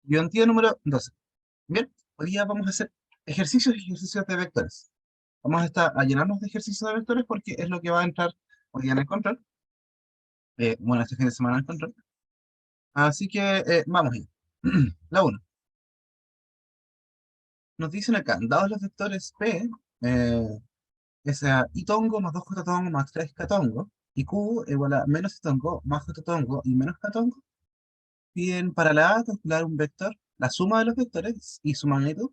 Biología número 12. Bien, hoy día vamos a hacer ejercicios y ejercicios de vectores. Vamos a llenarnos de ejercicios de vectores porque es lo que va a entrar hoy día en el control. Bueno, este fin de semana en el control. Así que vamos allá. La 1. Nos dicen acá, dados los vectores P, es a I tongo más 2 j tongo más 3 k tongo, y Q igual a menos I tongo más j tongo y menos k tongo, piden para la A calcular un vector, la suma de los vectores y su magnitud,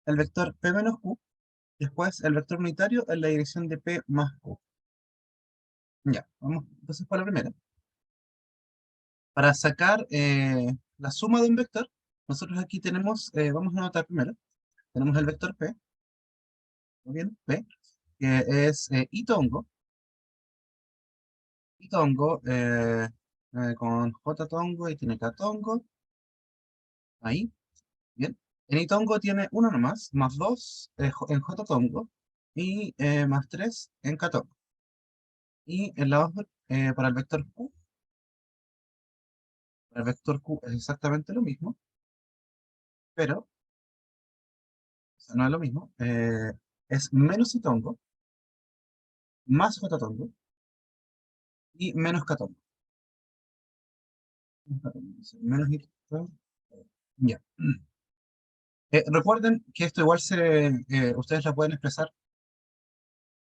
el vector P menos Q. Después, el vector unitario en la dirección de P más Q. Ya, vamos entonces por la primera. Para sacar la suma de un vector, nosotros aquí tenemos, vamos a anotar primero, tenemos el vector P, muy bien, P, que es I tongo con J tongo y tiene K tongo, ahí, bien. En I tongo tiene 1 nomás, más 2 en J tongo y más 3 en K tongo. Y en la otra, para el vector Q, para el vector Q es exactamente lo mismo, pero o sea, no es lo mismo. Es menos itongo, más jotatongo y menos catongo. Menos itongo. Ya. Recuerden que esto igual ustedes la pueden expresar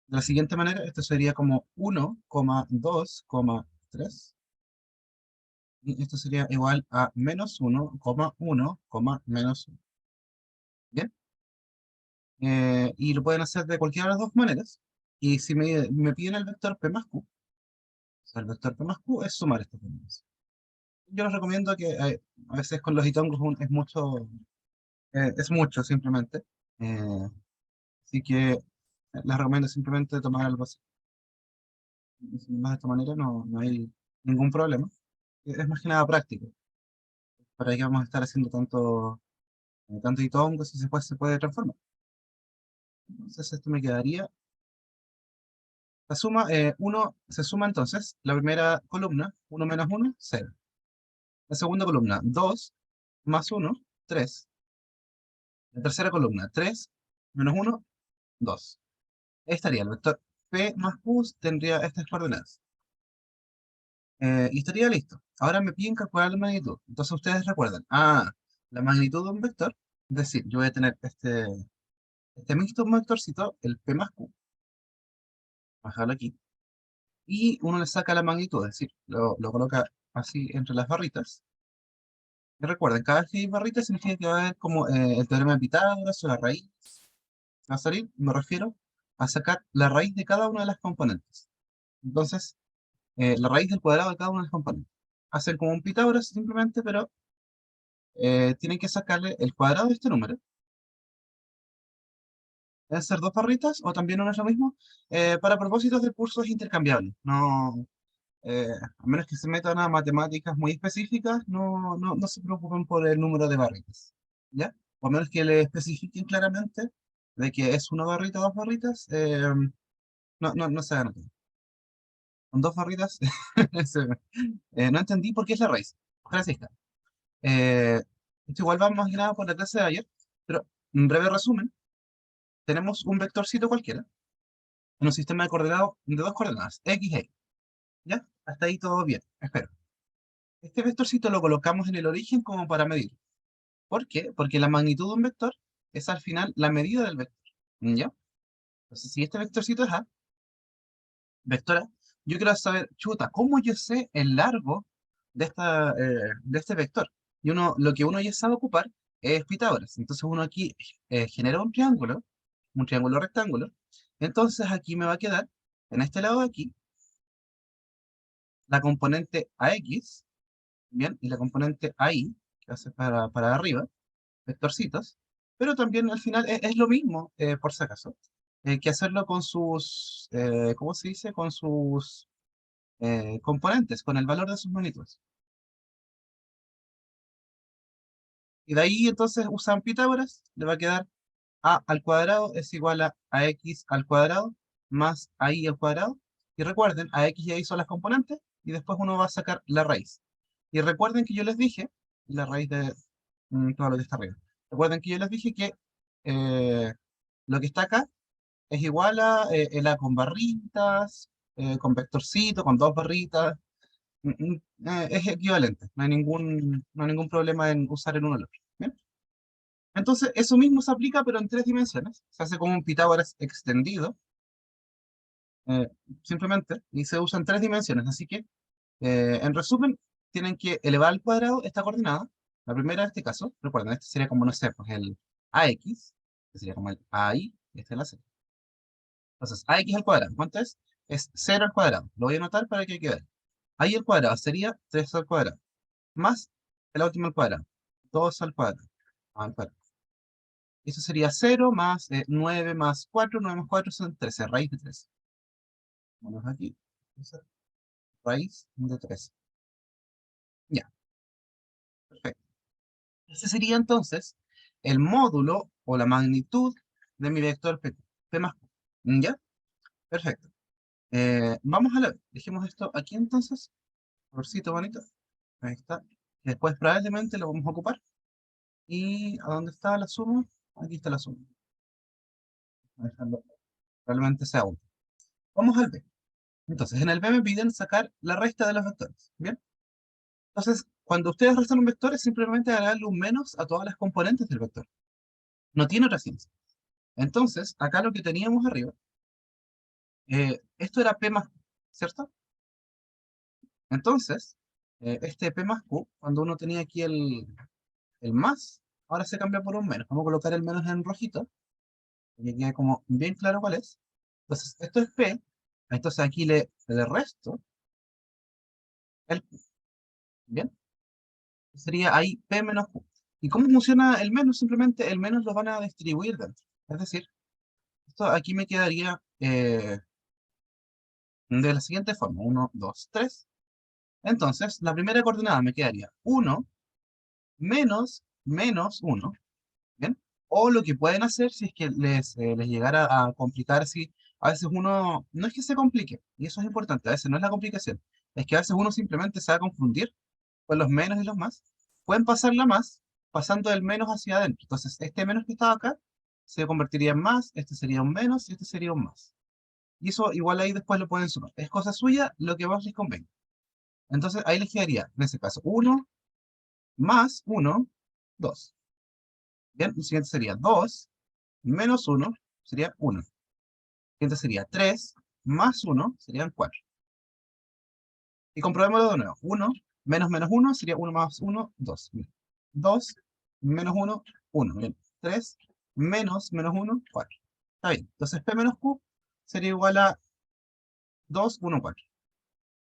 de la siguiente manera. Esto sería como 1,2,3. Y esto sería igual a menos 1,1, menos 1. Bien. Y lo pueden hacer de cualquiera de las dos maneras. Y si me piden el vector P más Q, o sea, el vector P más Q es sumar estos números. Yo les recomiendo que a veces con los itongos es mucho simplemente. Eh, Así que les recomiendo simplemente tomar algo así. Si más de esta manera no hay ningún problema. Es más que nada práctico. ¿Para qué vamos a estar haciendo tanto itongo si después se puede transformar? Entonces esto me quedaría. La suma, 1 se suma entonces la primera columna, 1 menos 1, 0. La segunda columna, 2 más 1, 3. La tercera columna, 3 menos 1, 2. Estaría el vector P más Q tendría estas coordenadas. Y estaría listo. Ahora me piden calcular la magnitud. Entonces ustedes recuerdan, la magnitud de un vector, es decir, yo voy a tener este mismo vectorcito, el P más Q, bajarlo aquí, y uno le saca la magnitud, es decir, lo coloca así entre las barritas. Y recuerden, cada vez que hay barritas significa que va a haber como el teorema de Pitágoras o la raíz. Va a salir, me refiero a sacar la raíz de cada una de las componentes. Entonces, la raíz del cuadrado de cada una de las componentes. Hacen como un Pitágoras simplemente, pero tienen que sacarle el cuadrado de este número. Deben ser dos barritas o también uno es lo mismo. Para propósitos de cursos intercambiables. No, a menos que se metan a matemáticas muy específicas, no se preocupen por el número de barritas. ¿Ya? O a menos que le especifiquen claramente de que es una barrita, dos barritas, no se hagan. Con dos barritas, no entendí por qué es la raíz. Francisca. Eh, Esto igual va más que nada por la clase de ayer, pero en breve resumen, tenemos un vectorcito cualquiera en un sistema de dos coordenadas, x e y. ¿Ya? Hasta ahí todo bien, espero. Este vectorcito lo colocamos en el origen como para medir. ¿Por qué? Porque la magnitud de un vector es al final la medida del vector. ¿Ya? Entonces, si este vectorcito es A, vector A, yo quiero saber, chuta, ¿cómo yo sé el largo de este vector? Y lo que uno ya sabe ocupar es Pitágoras. Entonces uno aquí genera un triángulo rectángulo. Entonces aquí me va a quedar, en este lado de aquí, la componente AX, ¿bien? Y la componente AI, que hace para arriba, vectorcitos. Pero también al final es lo mismo, por si acaso, que hacerlo con sus, ¿cómo se dice? Con sus componentes, con el valor de sus magnitudes. Y de ahí entonces usan Pitágoras, le va a quedar a al cuadrado es igual a x al cuadrado más AI al cuadrado. Y recuerden, a x y a y son las componentes, y después uno va a sacar la raíz. Y recuerden que yo les dije, la raíz todo lo que está arriba. Recuerden que yo les dije que eh, lo que está acá es igual a el A con barritas, con vectorcito, con dos barritas. Es equivalente, no hay ningún problema en usar el uno al otro. ¿Bien? Entonces, eso mismo se aplica, pero en tres dimensiones. Se hace como un Pitágoras extendido, eh, simplemente, y se usa en tres dimensiones. Así que, en resumen, tienen que elevar al cuadrado esta coordenada. La primera en este caso, recuerden, este sería como, no sé, pues el AX, que sería como el AI, y este es la C. Entonces, AX al cuadrado, ¿cuánto es? Es 0 al cuadrado. Lo voy a anotar para que quede. AI al cuadrado sería 3 al cuadrado, más el último al cuadrado, 2 al cuadrado, al cuadrado. Eso sería 0 más 9 más 4, 9 más 4 son 13, raíz de 13. Vamos aquí, entonces, raíz de 13. Ya, perfecto. Ese sería entonces el módulo o la magnitud de mi vector P, P más Q. ¿Ya? Perfecto. Vamos a la vez. Dejemos esto aquí entonces. Colorcito bonito. Ahí está. Después probablemente lo vamos a ocupar. ¿Y a dónde está la suma? Aquí está la suma. Voy a dejarlo, probablemente sea 1. Vamos al B. Entonces, en el B me piden sacar la resta de los vectores. ¿Bien? Entonces, cuando ustedes restan un vector, es simplemente agregarle un menos a todas las componentes del vector. No tiene otra ciencia. Entonces, acá lo que teníamos arriba, esto era P más Q, ¿cierto? Entonces, este P más Q, cuando uno tenía aquí el más, ahora se cambia por un menos. Vamos a colocar el menos en rojito, para que quede como bien claro cuál es. Entonces, esto es P, entonces aquí le resto el Q, ¿bien? Sería ahí P menos Q. ¿Y cómo funciona el menos? Simplemente el menos lo van a distribuir dentro. Es decir, esto aquí me quedaría de la siguiente forma, 1, 2, 3. Entonces, la primera coordenada me quedaría 1 menos menos 1, ¿bien? O lo que pueden hacer si es que les llegara a complicar, si a veces uno, no es que se complique, y eso es importante, a veces no es la complicación, es que a veces uno simplemente se va a confundir con los menos y los más, pueden pasarla más pasando del menos hacia adentro. Entonces, este menos que estaba acá se convertiría en más, este sería un menos y este sería un más. Y eso igual ahí después lo pueden sumar. Es cosa suya lo que más les convenga. Entonces, ahí les quedaría, en ese caso, 1 más 1, 2. Bien, el siguiente sería 2 menos 1 sería 1. El siguiente sería 3 más 1 serían 4. Y comprobémoslo de nuevo. 1 menos menos 1 sería 1 más 1, 2. Bien. 2 menos 1, 1. Bien. 3 menos menos 1, 4. Está bien. Entonces P menos Q sería igual a 2, 1, 4.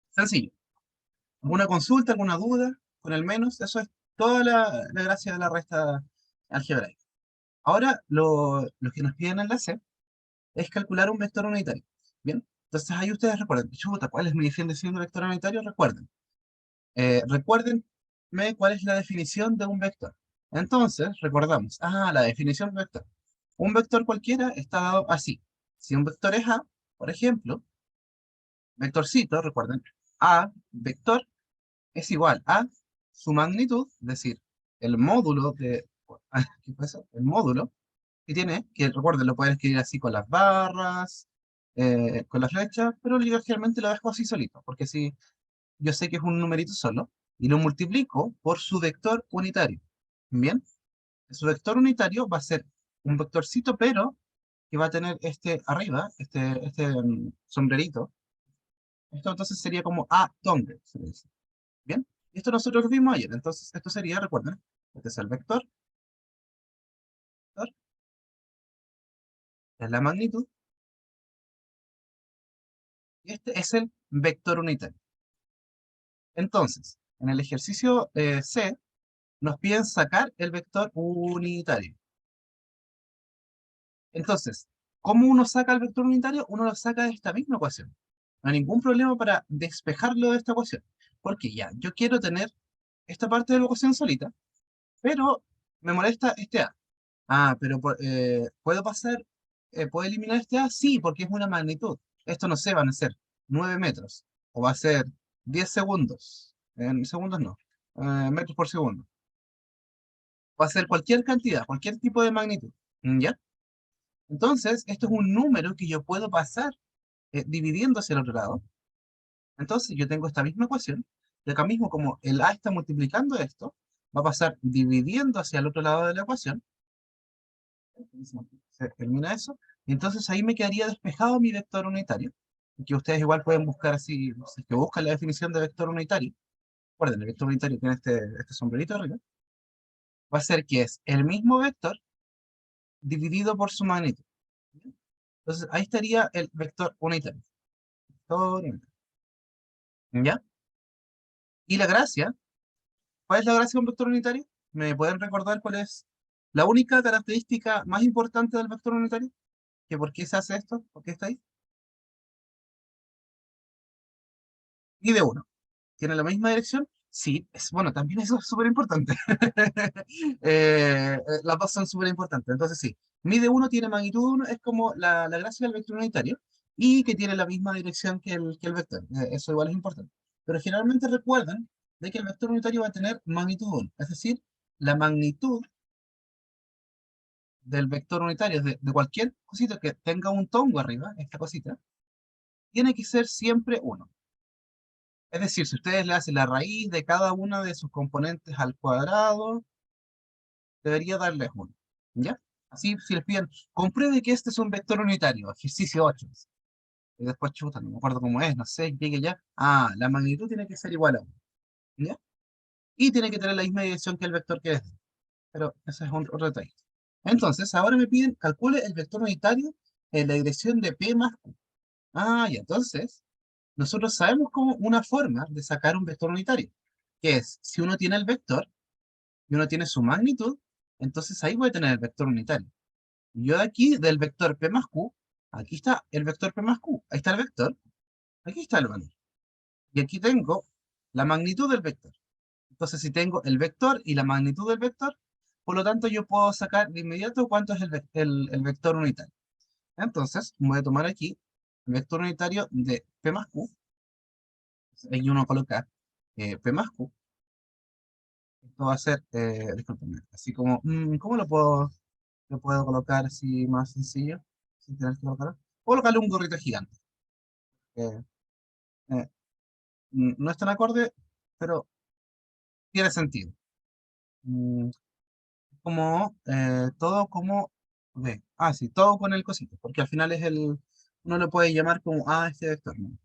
Sencillo. ¿Alguna consulta, alguna duda con el menos? Eso es toda la gracia de la resta algebraica. Ahora, lo que nos piden en la C es calcular un vector unitario. Bien, entonces ahí ustedes recuerden, chuta, ¿cuál es mi definición de vector unitario? Recuérdenme cuál es la definición de un vector. Entonces, recordamos, la definición de vector. Un vector cualquiera está dado así. Si un vector es A, por ejemplo, vectorcito, recuerden, A, vector, es igual a su magnitud, es decir, el módulo de, ¿qué fue eso? El módulo que tiene, que recuerden, lo pueden escribir así con las barras, con la flecha, pero yo generalmente lo dejo así solito, porque si yo sé que es un numerito solo, y lo multiplico por su vector unitario. Bien, su vector unitario va a ser un vectorcito, pero que va a tener este arriba, este sombrerito. Esto entonces sería como A donde, se le dice. Bien, esto nosotros lo vimos ayer, entonces esto sería, recuerden, este es el vector, es la magnitud, y este es el vector unitario. Entonces, en el ejercicio C, nos piden sacar el vector unitario. Entonces, ¿cómo uno saca el vector unitario? Uno lo saca de esta misma ecuación. No hay ningún problema para despejarlo de esta ecuación. Porque ya, yo quiero tener esta parte de la ecuación solita, pero me molesta este A. Pero ¿puedo pasar, puedo eliminar este A? Sí, porque es una magnitud. Esto no sé, van a ser 9 metros, o va a ser 10 segundos. En segundos no, metros por segundo. Va a ser cualquier cantidad, cualquier tipo de magnitud. ¿Ya? Entonces, esto es un número que yo puedo pasar dividiendo hacia el otro lado. Entonces, yo tengo esta misma ecuación, y acá mismo como el A está multiplicando esto, va a pasar dividiendo hacia el otro lado de la ecuación. Se termina eso. Y entonces ahí me quedaría despejado mi vector unitario, que ustedes igual pueden buscar así, si es que buscan la definición de vector unitario. Recuerden, el vector unitario tiene este sombrerito arriba. Va a ser que es el mismo vector dividido por su magnitud. Entonces ahí estaría el vector unitario. Vector unitario. ¿Ya? Y la gracia, ¿cuál es la gracia de un vector unitario? ¿Me pueden recordar cuál es la única característica más importante del vector unitario? ¿Que por qué se hace esto? ¿Por qué está ahí? Y de uno. ¿Tiene la misma dirección? Sí, bueno, también eso es súper importante. Las dos son súper importantes. Entonces, sí, mide uno, tiene magnitud uno, es como la gracia del vector unitario y que tiene la misma dirección que el vector. Eso igual es importante. Pero generalmente recuerden de que el vector unitario va a tener magnitud uno, es decir, la magnitud del vector unitario de cualquier cosita que tenga un tongo arriba, esta cosita, tiene que ser siempre uno. Es decir, si ustedes le hacen la raíz de cada una de sus componentes al cuadrado, debería darles uno. ¿Ya? Así, si les piden, compruebe que este es un vector unitario, ejercicio 8. Y después, chuta, no me acuerdo cómo es, no sé, llegue ya. Ah, la magnitud tiene que ser igual a 1. ¿Ya? Y tiene que tener la misma dirección que el vector que es. Pero ese es otro detalle. Entonces, ahora me piden, calcule el vector unitario en la dirección de P más Q. Ah, y entonces, nosotros sabemos como una forma de sacar un vector unitario, que es, si uno tiene el vector y uno tiene su magnitud, entonces ahí voy a tener el vector unitario. Y yo de aquí, del vector P más Q, aquí está el vector P más Q, ahí está el vector, aquí está el valor. Y aquí tengo la magnitud del vector. Entonces, si tengo el vector y la magnitud del vector, por lo tanto yo puedo sacar de inmediato cuánto es el vector unitario. Entonces, voy a tomar aquí el vector unitario de P más Q, ahí uno coloca P más Q. Esto va a ser, discúlpenme, así como, ¿cómo lo puedo colocar así más sencillo? Sin tener que colocar. Puedo colocarle un gorrito gigante. eh, eh, no es tan acorde, pero tiene sentido. Mm, como, todo como, sí, todo con el cosito, porque al final uno lo puede llamar como, este vector, ¿no?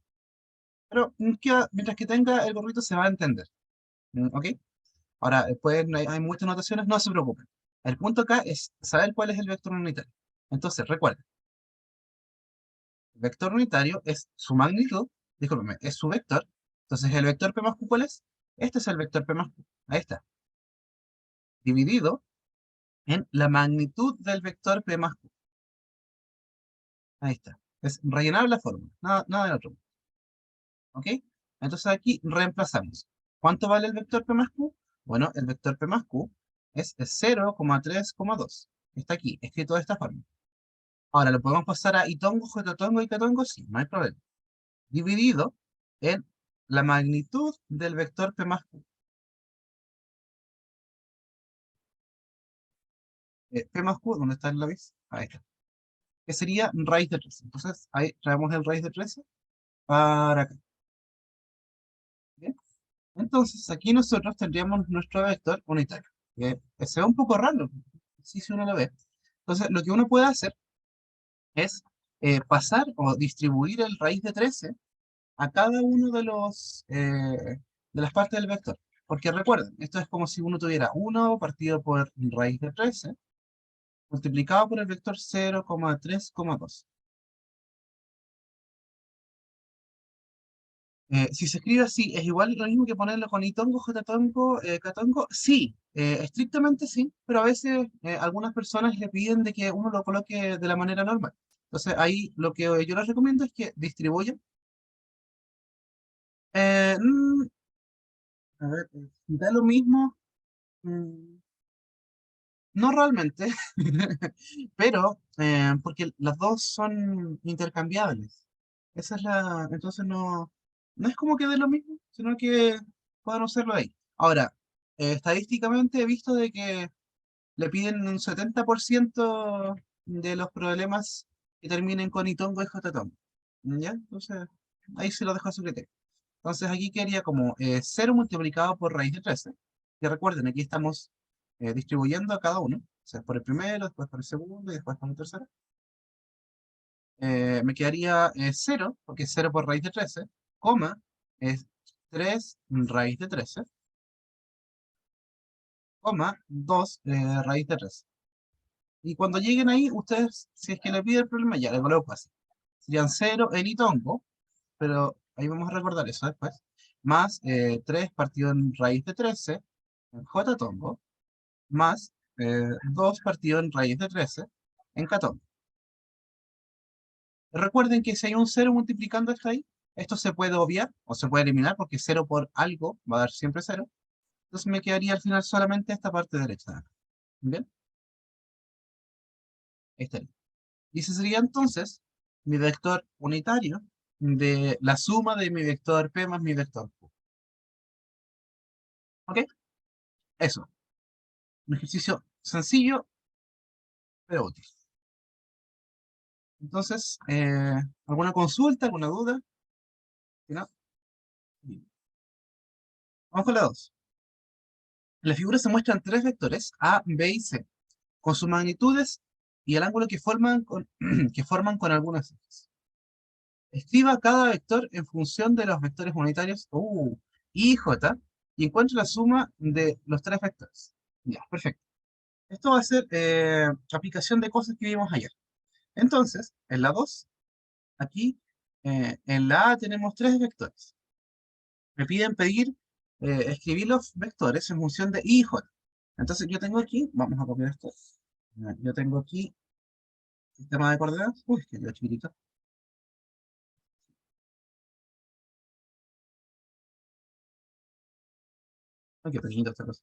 Pero mientras que tenga el gorrito se va a entender, ¿ok? Ahora, después hay muchas notaciones, no se preocupen. El punto acá es saber cuál es el vector unitario. Entonces, recuerden, el vector unitario es su magnitud, discúlpeme, es su vector. Entonces, ¿el vector P más Q cuál es? Este es el vector P más Q. Ahí está. Dividido en la magnitud del vector P más Q. Ahí está. Es rellenar la fórmula, nada del otro. ¿Ok? Entonces aquí reemplazamos. ¿Cuánto vale el vector P más Q? Bueno, el vector P más Q es 0,3,2. Está aquí, escrito de esta forma. Ahora, ¿lo podemos pasar a itongo, jototongo y catongo? Sí, no hay problema. Dividido en la magnitud del vector P más Q. P más Q, ¿dónde está el lápiz? Ahí está. Que sería raíz de 13. Entonces, ahí traemos el raíz de 13 para acá. ¿Bien? Entonces, aquí nosotros tendríamos nuestro vector unitario. Se ve un poco raro, si uno lo ve. Entonces, lo que uno puede hacer es pasar o distribuir el raíz de 13 a cada uno de las partes del vector. Porque recuerden, esto es como si uno tuviera 1 partido por raíz de 13 multiplicado por el vector 0,3,2. Si se escribe así, ¿es igual lo mismo que ponerlo con itongo, jotatongo, catongo? Sí, estrictamente sí, pero a veces algunas personas le piden de que uno lo coloque de la manera normal. Entonces ahí lo que yo les recomiendo es que distribuyan. Eh, mm, a ver, da lo mismo. mm, no realmente, pero porque las dos son intercambiables. Entonces no es como que dé lo mismo, sino que pueden hacerlo ahí. Ahora, estadísticamente he visto de que le piden un 70% de los problemas que terminen con itongo y jtongo. ¿Ya? Entonces, ahí se lo dejo a su criterio. Entonces aquí quedaría como 0 multiplicado por raíz de 13. Que recuerden, aquí estamos distribuyendo a cada uno. O sea, por el primero, después por el segundo y después por el tercero. Me quedaría 0, porque es 0 por raíz de 13, coma, es 3 raíz de 13, coma, 2 raíz de 13. Y cuando lleguen ahí, ustedes, si es que le pide el problema, ya le coloco así. Serían 0 en itongo, pero ahí vamos a recordar eso después, más 3 partido en raíz de 13 en jtongo, más 2 partido en raíz de 13 en catongo. Recuerden que si hay un 0 multiplicando esto ahí, esto se puede obviar o se puede eliminar porque 0 por algo va a dar siempre 0. Entonces me quedaría al final solamente esta parte derecha de acá. ¿Bien? Ahí estaría. Y ese sería entonces mi vector unitario de la suma de mi vector P más mi vector Q. ¿Ok? Eso. Un ejercicio sencillo, pero útil. Entonces, ¿alguna consulta, alguna duda? Si no, bien. Vamos con la 2. En la figura se muestran tres vectores, A, B y C, con sus magnitudes y el ángulo que forman con, que forman con algunos ejes. Escriba cada vector en función de los vectores unitarios I y J y encuentre la suma de los tres vectores. Ya, perfecto. Esto va a ser aplicación de cosas que vimos ayer. Entonces, en la 2, aquí, en la A tenemos tres vectores. Me piden escribir los vectores en función de I y J. Entonces yo tengo aquí, vamos a copiar esto. Yo tengo aquí sistema de coordenadas. Uy, que quedó chiquitito. Ay, qué pequeñito esta cosa.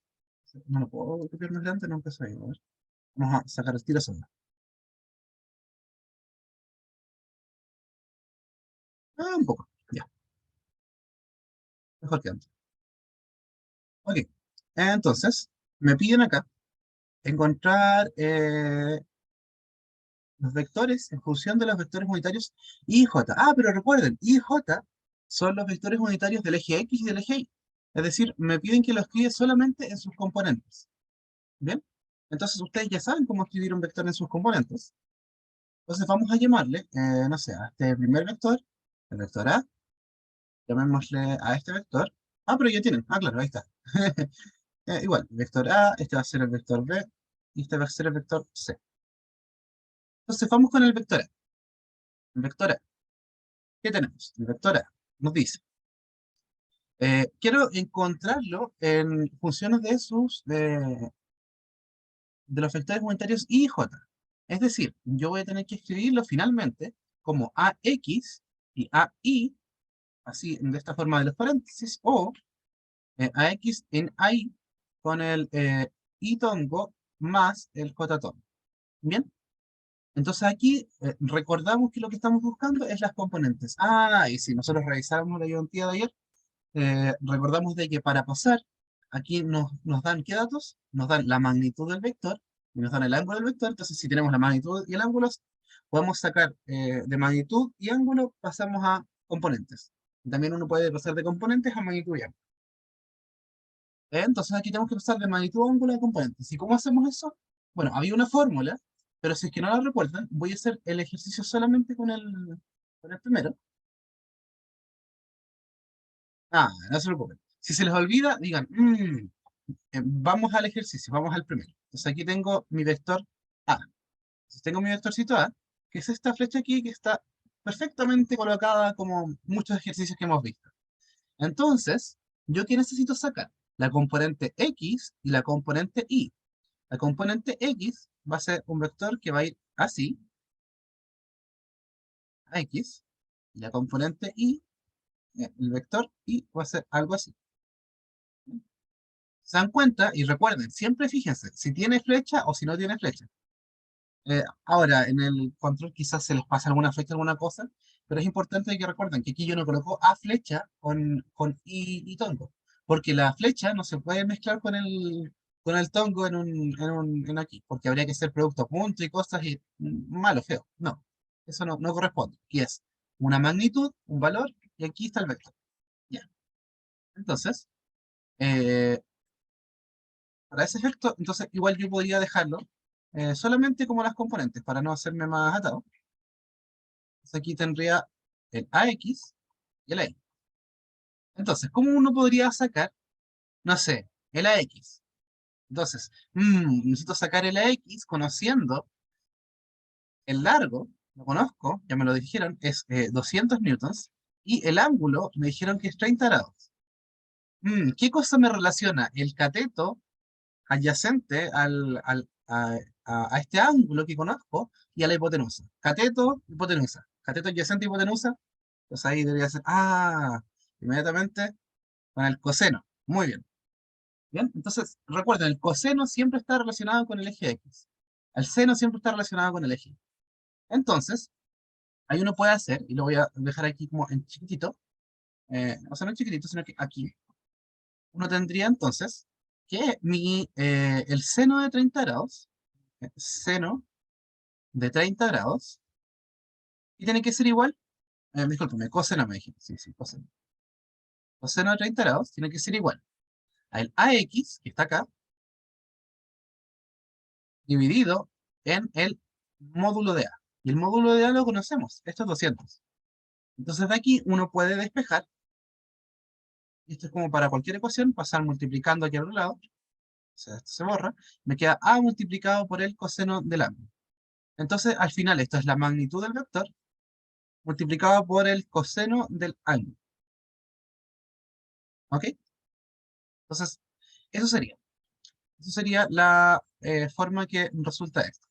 No lo puedo copiar más grande, no empezó ahí. A ver. Vamos a sacar el tiro sombra. Ah, un poco. Ya, mejor que antes. Ok. Entonces, me piden acá encontrar los vectores en función de los vectores unitarios I y J. Ah, pero recuerden, I y J son los vectores unitarios del eje X y del eje Y. Es decir, me piden que lo escriba solamente en sus componentes. ¿Bien? Entonces ustedes ya saben cómo escribir un vector en sus componentes. Entonces vamos a llamarle, no sé, a este primer vector, el vector A, llamémosle a este vector. Ah, pero ya tienen. Ah, claro, ahí está. Igual, vector A, este va a ser el vector B, y este va a ser el vector C. Entonces vamos con el vector A. El vector A, ¿qué tenemos? El vector A nos dice, quiero encontrarlo en funciones de los vectores unitarios I y J. Es decir, yo voy a tener que escribirlo finalmente como AX y AI, así de esta forma de los paréntesis, o AX en AI con el I tongo más el J tongo. ¿Bien? Entonces aquí recordamos que lo que estamos buscando es las componentes. Ah, y si nosotros revisamos la ayudantía de ayer, recordamos de que para pasar, aquí nos dan ¿qué datos? Nos dan la magnitud del vector y nos dan el ángulo del vector. Entonces, si tenemos la magnitud y el ángulo, podemos sacar de magnitud y ángulo, pasamos a componentes. También uno puede pasar de componentes a magnitud y ángulo. Entonces, aquí tenemos que pasar de magnitud a ángulo a componentes. ¿Y cómo hacemos eso? Bueno, había una fórmula, pero si es que no la recuerdan, voy a hacer el ejercicio solamente con el primero. Ah, no se preocupen. Si se les olvida, digan, vamos al ejercicio, vamos al primero. Entonces aquí tengo mi vector A. Entonces tengo mi vectorcito A, que es esta flecha aquí que está perfectamente colocada como muchos ejercicios que hemos visto. Entonces, ¿yo qué necesito sacar? La componente X y la componente Y. La componente X va a ser un vector que va a ir así, a X, y la componente Y, el vector Y va a ser algo así. Se dan cuenta y recuerden, siempre fíjense si tiene flecha o si no tiene flecha. Ahora, en el control quizás se les pasa alguna flecha, alguna cosa, pero es importante que recuerden que aquí yo no coloco A flecha con I y tongo, porque la flecha no se puede mezclar con con el tongo en aquí, porque habría que ser producto a punto y cosas y malo, feo. No, eso no corresponde. Y es una magnitud, un valor, y aquí está el vector. Ya. Entonces, eh, para ese efecto, entonces igual yo podría dejarlo solamente como las componentes para no hacerme más atado. Entonces aquí tendría el AX y el AY. Entonces, ¿cómo uno podría sacar, no sé, el AX? Entonces, necesito sacar el AX conociendo el largo, lo conozco, ya me lo dijeron, es 200 newtons, y el ángulo me dijeron que es 30 grados. ¿Qué cosa me relaciona el cateto adyacente a este ángulo que conozco y a la hipotenusa? Cateto, hipotenusa. Cateto adyacente, hipotenusa. Pues ahí debería ser, inmediatamente con el coseno. Muy bien. Bien, entonces recuerden, el coseno siempre está relacionado con el eje X. El seno siempre está relacionado con el eje Y. Entonces, ahí uno puede hacer, y lo voy a dejar aquí como en chiquitito, o sea, no en chiquitito, sino que aquí, uno tendría entonces que el seno de 30 grados, seno de 30 grados, y tiene que ser igual, discúlpeme, coseno me dijiste, sí, sí, coseno. Coseno de 30 grados tiene que ser igual al AX, que está acá, dividido en el módulo de A. Y el módulo de A lo conocemos, esto es 200. Entonces de aquí uno puede despejar, y esto es como para cualquier ecuación, pasar multiplicando aquí al otro lado, o sea, esto se borra, me queda A multiplicado por el coseno del ángulo. Entonces al final esto es la magnitud del vector multiplicado por el coseno del ángulo. ¿Ok? Entonces, eso sería. Eso sería la forma que resulta esto.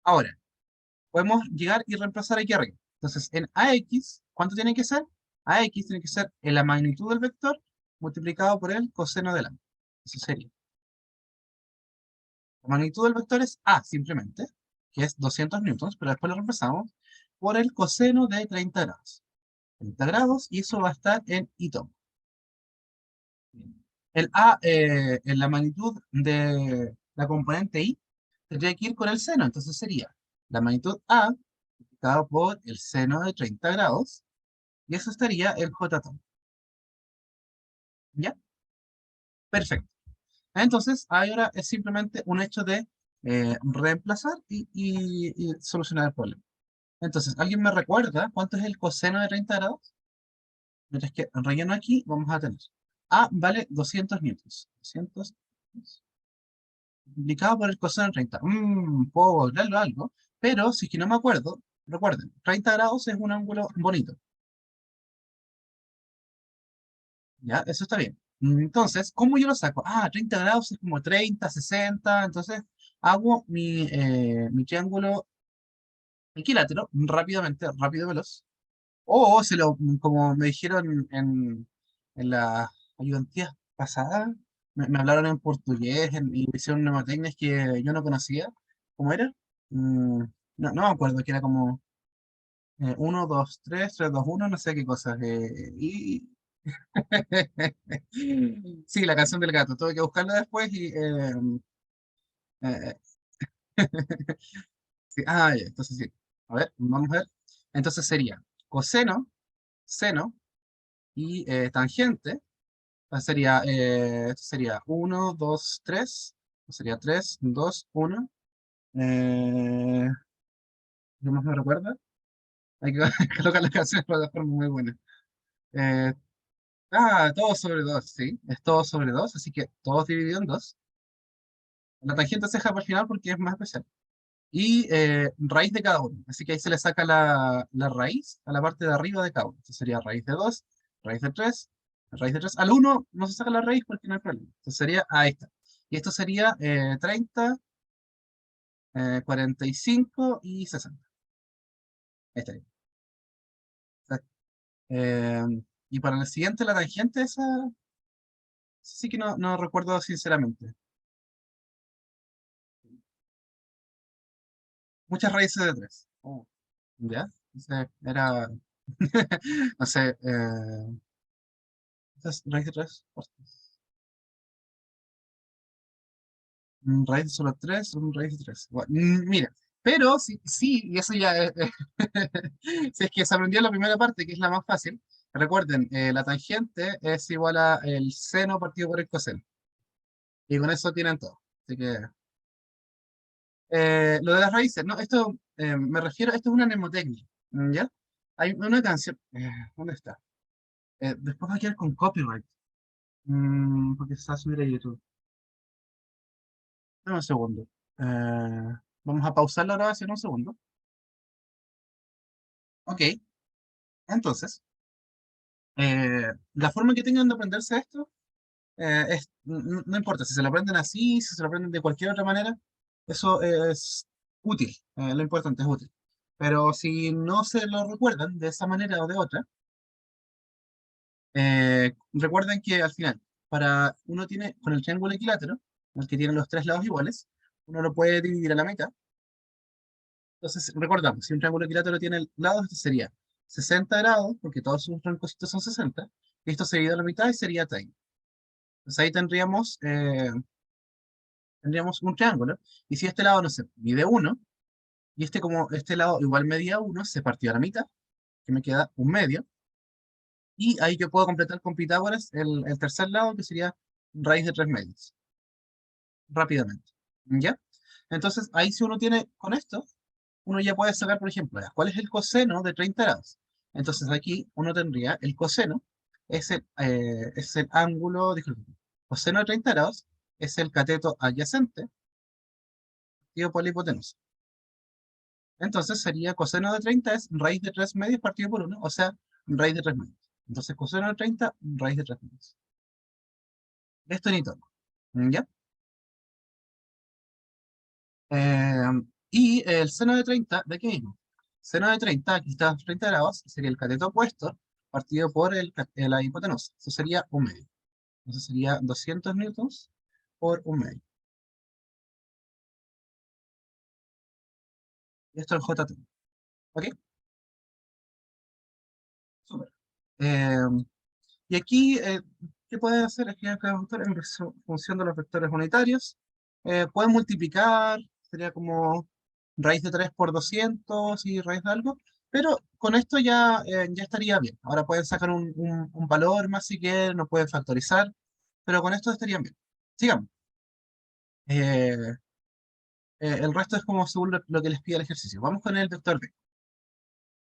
Ahora, podemos llegar y reemplazar aquí arriba. Entonces, en AX, ¿cuánto tiene que ser? AX tiene que ser en la magnitud del vector multiplicado por el coseno del ángulo. Eso sería. La magnitud del vector es A simplemente, que es 200 newtons, pero después lo reemplazamos por el coseno de 30 grados. 30 grados, y eso va a estar en y tomo. El A, en la magnitud de la componente I, tendría que ir con el seno, entonces sería la magnitud A multiplicado por el seno de 30 grados, y eso estaría el J tom. ¿Ya? Perfecto. Entonces, ahora es simplemente un hecho de reemplazar y solucionar el problema. Entonces, ¿alguien me recuerda cuánto es el coseno de 30 grados? Mientras que relleno aquí, vamos a tener A vale 200 newtons. 200 multiplicado por el coseno de 30. Puedo volverlo a algo, pero si es que no me acuerdo, recuerden, 30 grados es un ángulo bonito. ¿Ya? Eso está bien. Entonces, ¿cómo yo lo saco? 30 grados es como 30, 60. Entonces, hago mi triángulo equilátero rápidamente, rápido, veloz. O como me dijeron en la ayudantía pasada, me hablaron en portugués y me hicieron mnemotécnicas que yo no conocía. ¿Cómo era? No me acuerdo, que era como 1, 2, 3, 3, 2, 1, no sé qué cosas. Sí, la canción del gato, tuve que buscarla después y... eh, sí, ya, entonces sí. A ver, vamos a ver. Entonces sería coseno, seno y tangente. Esto sería 1, 2, 3. Sería 3, 2, 1. ¿Qué más me recuerda? Hay que colocar las canciones de forma muy buena. Eh, todo sobre 2, sí. Es todo sobre 2, así que todos dividido en 2. La tangente se deja para el final porque es más especial. Y raíz de cada uno. Así que ahí se le saca la raíz a la parte de arriba de cada uno. Entonces sería raíz de 2, raíz de 3, raíz de 3. Al uno no se saca la raíz porque no hay problema. Entonces sería ahí está. Y esto sería 30, 45 y 60. Ahí estaría. Exacto. Eh, y para el siguiente, la tangente, esa sí que no recuerdo sinceramente. Muchas raíces de 3. ¿Ya? Entonces era, no sé, raíz de 3. Raíz de solo 3, raíz de 3. Mira, pero sí, sí, y eso ya es, si es que se aprendió la primera parte, que es la más fácil, recuerden, la tangente es igual a el seno partido por el coseno. Y con eso tienen todo. Así que, lo de las raíces, no, esto me refiero, esto es una mnemotecnia, ¿ya? Hay una canción, ¿dónde está? Después va a quedar con copyright, porque se va a subir a YouTube. Dame un segundo. Vamos a pausar la grabación un segundo. Ok, entonces, la forma que tengan de aprenderse esto, no importa si se lo aprenden así, si se lo aprenden de cualquier otra manera, eso es útil, lo importante es útil. Pero si no se lo recuerdan de esa manera o de otra, recuerden que al final, para uno tiene, con el triángulo equilátero, el que tiene los tres lados iguales, uno lo puede dividir a la mitad. Entonces, recordamos, si un triángulo equilátero tiene lados, este sería 60 grados, porque todos sus troncositos son 60, y esto se divide a la mitad y sería 30. Entonces ahí tendríamos un triángulo, y si este lado, no sé, mide 1, y este como este lado igual medía 1, se partió a la mitad, que me queda un medio, y ahí yo puedo completar con Pitágoras el tercer lado, que sería raíz de 3 medios, rápidamente. ¿Ya? Entonces, ahí si uno tiene con esto, uno ya puede sacar, por ejemplo, ya, ¿cuál es el coseno de 30 grados? Entonces aquí uno tendría el coseno, es el ángulo, disculpe, coseno de 30 grados es el cateto adyacente partido por la hipotenusa. Entonces sería coseno de 30 es raíz de 3 medios partido por 1, o sea, raíz de 3 medios. Entonces coseno de 30, raíz de 3 medios. Esto ni todo. ¿Ya? Eh, y el seno de 30, ¿de qué mismo? Seno de 30, aquí está 30 grados, sería el cateto opuesto partido por la hipotenusa. Eso sería un medio. Entonces sería 200 newtons por un medio. Y esto es JT. ¿Ok? Súper. Eh, y aquí, ¿qué puede hacer? Aquí acá en función de los vectores unitarios. Pueden multiplicar, sería como raíz de 3 por 200 y raíz de algo. Pero con esto ya estaría bien. Ahora pueden sacar un valor más si quieren, no pueden factorizar, pero con esto estarían bien. Sigamos. Eh, el resto es como según lo que les pide el ejercicio. Vamos con el vector B.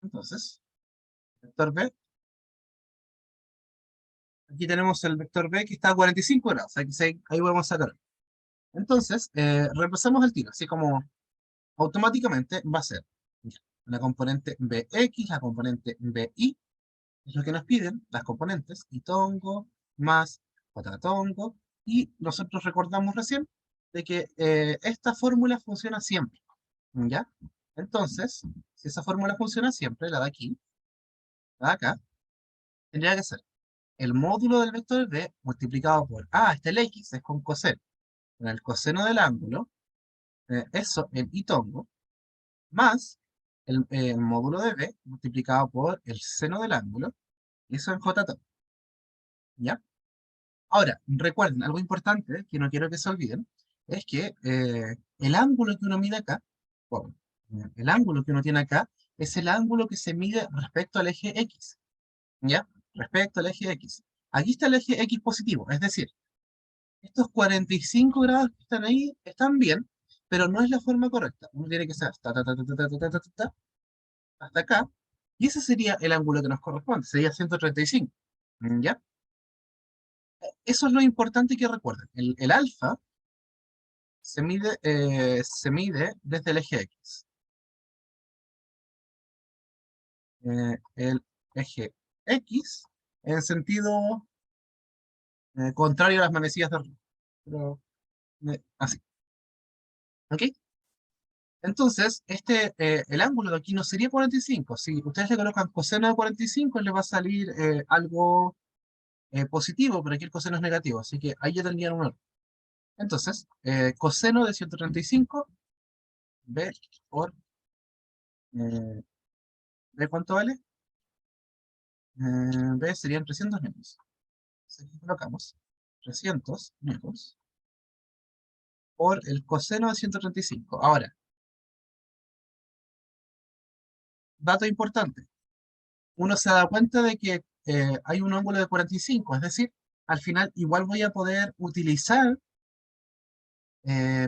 Entonces, vector B, aquí tenemos el vector B que está a 45 grados. Ahí vamos a sacar. Entonces, repasamos el tiro, así como automáticamente va a ser la componente Bx, la componente Bi, es lo que nos piden, las componentes, y tongo más tongo, y nosotros recordamos recién de que esta fórmula funciona siempre, ¿ya? Entonces, si esa fórmula funciona siempre, la de aquí, la de acá, tendría que ser el módulo del vector B multiplicado por, este el X es con coseno, con el coseno del ángulo, eso, el y tongo, más el módulo de B multiplicado por el seno del ángulo, y eso en j tongo, ¿ya? Ahora, recuerden, algo importante que no quiero que se olviden, es que el ángulo que uno mide acá, bueno, el ángulo que uno tiene acá, es el ángulo que se mide respecto al eje X, ¿ya? Respecto al eje X. Aquí está el eje X positivo, es decir, estos 45 grados que están ahí están bien, pero no es la forma correcta. Uno tiene que ser hasta acá, y ese sería el ángulo que nos corresponde, sería 135. ¿Ya? Eso es lo importante que recuerden. El alfa se mide desde el eje X. El eje X en sentido contrario a las manecillas de arriba. Pero, así. ¿Ok? Entonces, el ángulo de aquí no sería 45. Si ustedes le colocan coseno de 45, le va a salir algo positivo, pero aquí el coseno es negativo. Así que ahí ya tendrían un error. Entonces, coseno de 135, B por, eh, ¿B cuánto vale? B serían 300 newtons. Entonces aquí colocamos 300 newtons por el coseno de 135. Ahora, dato importante. Uno se da cuenta de que hay un ángulo de 45, es decir, al final igual voy a poder utilizar,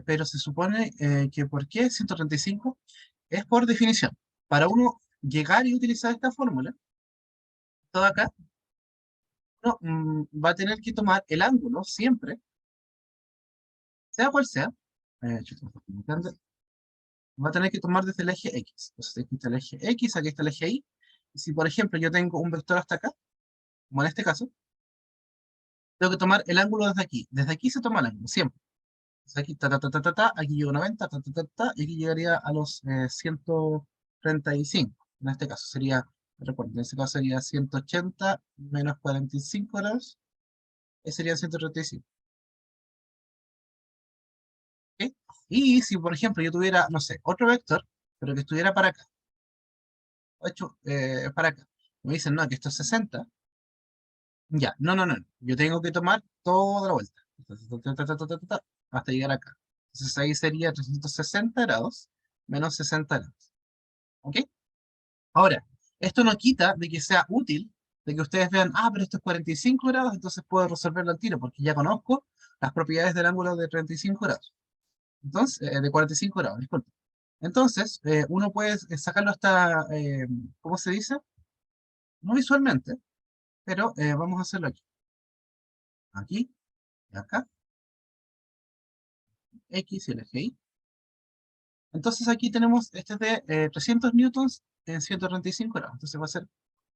pero se supone que ¿por qué 135? Es por definición. Para uno llegar y utilizar esta fórmula, todo acá, uno va a tener que tomar el ángulo siempre, sea cual sea, chuta, va a tener que tomar desde el eje X. Entonces aquí está el eje X, aquí está el eje Y. Y si por ejemplo yo tengo un vector hasta acá, como en este caso, tengo que tomar el ángulo desde aquí. Desde aquí se toma el ángulo, siempre. Entonces aquí, aquí llego a 90, y aquí llegaría a los 135. En este caso sería, recuerden, en este caso sería 180 menos 45 grados, sería 135. ¿Ok? Y si, por ejemplo, yo tuviera, no sé, otro vector, pero que estuviera para acá, o hecho, para acá, me dicen, no, que esto es 60, ya, no, no, no, no. Yo tengo que tomar toda la vuelta, hasta llegar acá. Entonces ahí sería 360 grados menos 60 grados. ¿Ok? Ahora, esto no quita de que sea útil, de que ustedes vean, ah, pero esto es 45 grados, entonces puedo resolverlo al tiro, porque ya conozco las propiedades del ángulo de 35 grados. Entonces, de 45 grados, disculpe. Entonces, uno puede sacarlo hasta, ¿cómo se dice? No visualmente, pero vamos a hacerlo aquí. Aquí, y acá, X y el eje Y. Entonces aquí tenemos este de 300 newtons en 135 grados. Entonces va a ser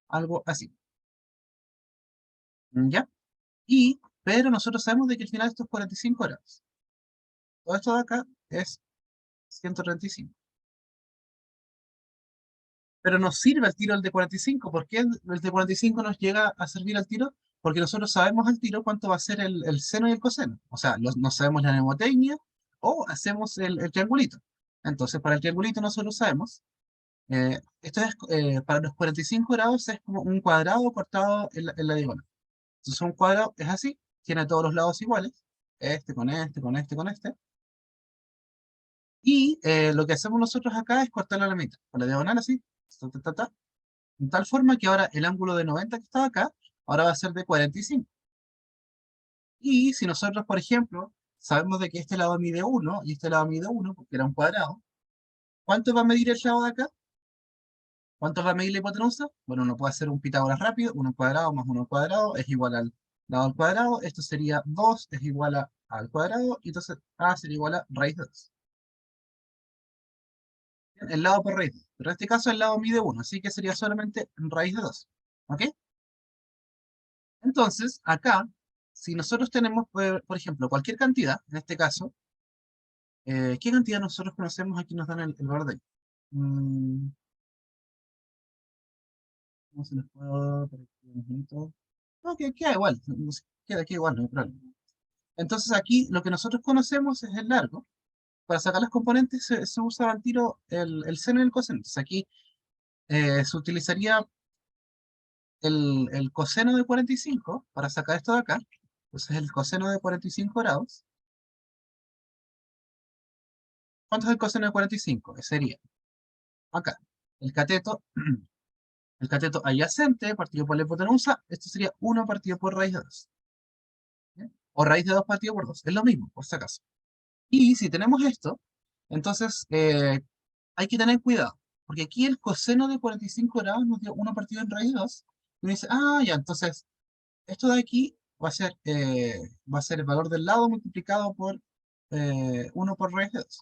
algo así. ¿Ya? Pero nosotros sabemos de que al final esto es 45 grados. Todo esto de acá es 135. Pero nos sirve al tiro el de 45. ¿Por qué el de 45 nos llega a servir al tiro? Porque nosotros sabemos al tiro cuánto va a ser el seno y el coseno. O sea, no sabemos la mnemotecnia o hacemos el triangulito. Entonces, para el triangulito nosotros sabemos, esto es, para los 45 grados es como un cuadrado cortado en la diagonal. Entonces un cuadrado es así, tiene todos los lados iguales, este con este, con este, con este. Y lo que hacemos nosotros acá es cortarlo a la mitad, con la diagonal así, de tal forma que ahora el ángulo de 90 que estaba acá, ahora va a ser de 45. Y si nosotros, por ejemplo, sabemos de que este lado mide 1 y este lado mide 1, porque era un cuadrado, ¿cuánto va a medir el lado de acá? ¿Cuánto va a medir la hipotenusa? Bueno, uno puede hacer un Pitágoras rápido, 1 al cuadrado más 1 al cuadrado es igual al lado al cuadrado, esto sería 2 es igual al cuadrado, y entonces A sería igual a raíz de 2. El lado por raíz de 2. Pero en este caso el lado mide 1, así que sería solamente raíz de 2. ¿Ok? Entonces, acá, si nosotros tenemos, por ejemplo, cualquier cantidad, en este caso, ¿qué cantidad nosotros conocemos? Aquí nos dan el valor de ahí. Mm, ¿Cómo se les puedo? No, que queda igual, queda aquí igual, no hay problema. Entonces aquí lo que nosotros conocemos es el largo. Para sacar los componentes se usa al tiro el seno y el coseno. Entonces aquí se utilizaría el coseno de 45 para sacar esto de acá. Entonces el coseno de 45 grados. ¿Cuánto es el coseno de 45? Sería acá. El cateto, el cateto adyacente partido por la hipotenusa. Esto sería 1 partido por raíz de 2. ¿Bien? O raíz de 2 partido por 2. Es lo mismo, por si acaso. Y si tenemos esto, entonces hay que tener cuidado, porque aquí el coseno de 45 grados nos dio 1 partido en raíz 2, y uno dice, ah, ya, entonces esto de aquí va a ser el valor del lado multiplicado por 1 por raíz de 2.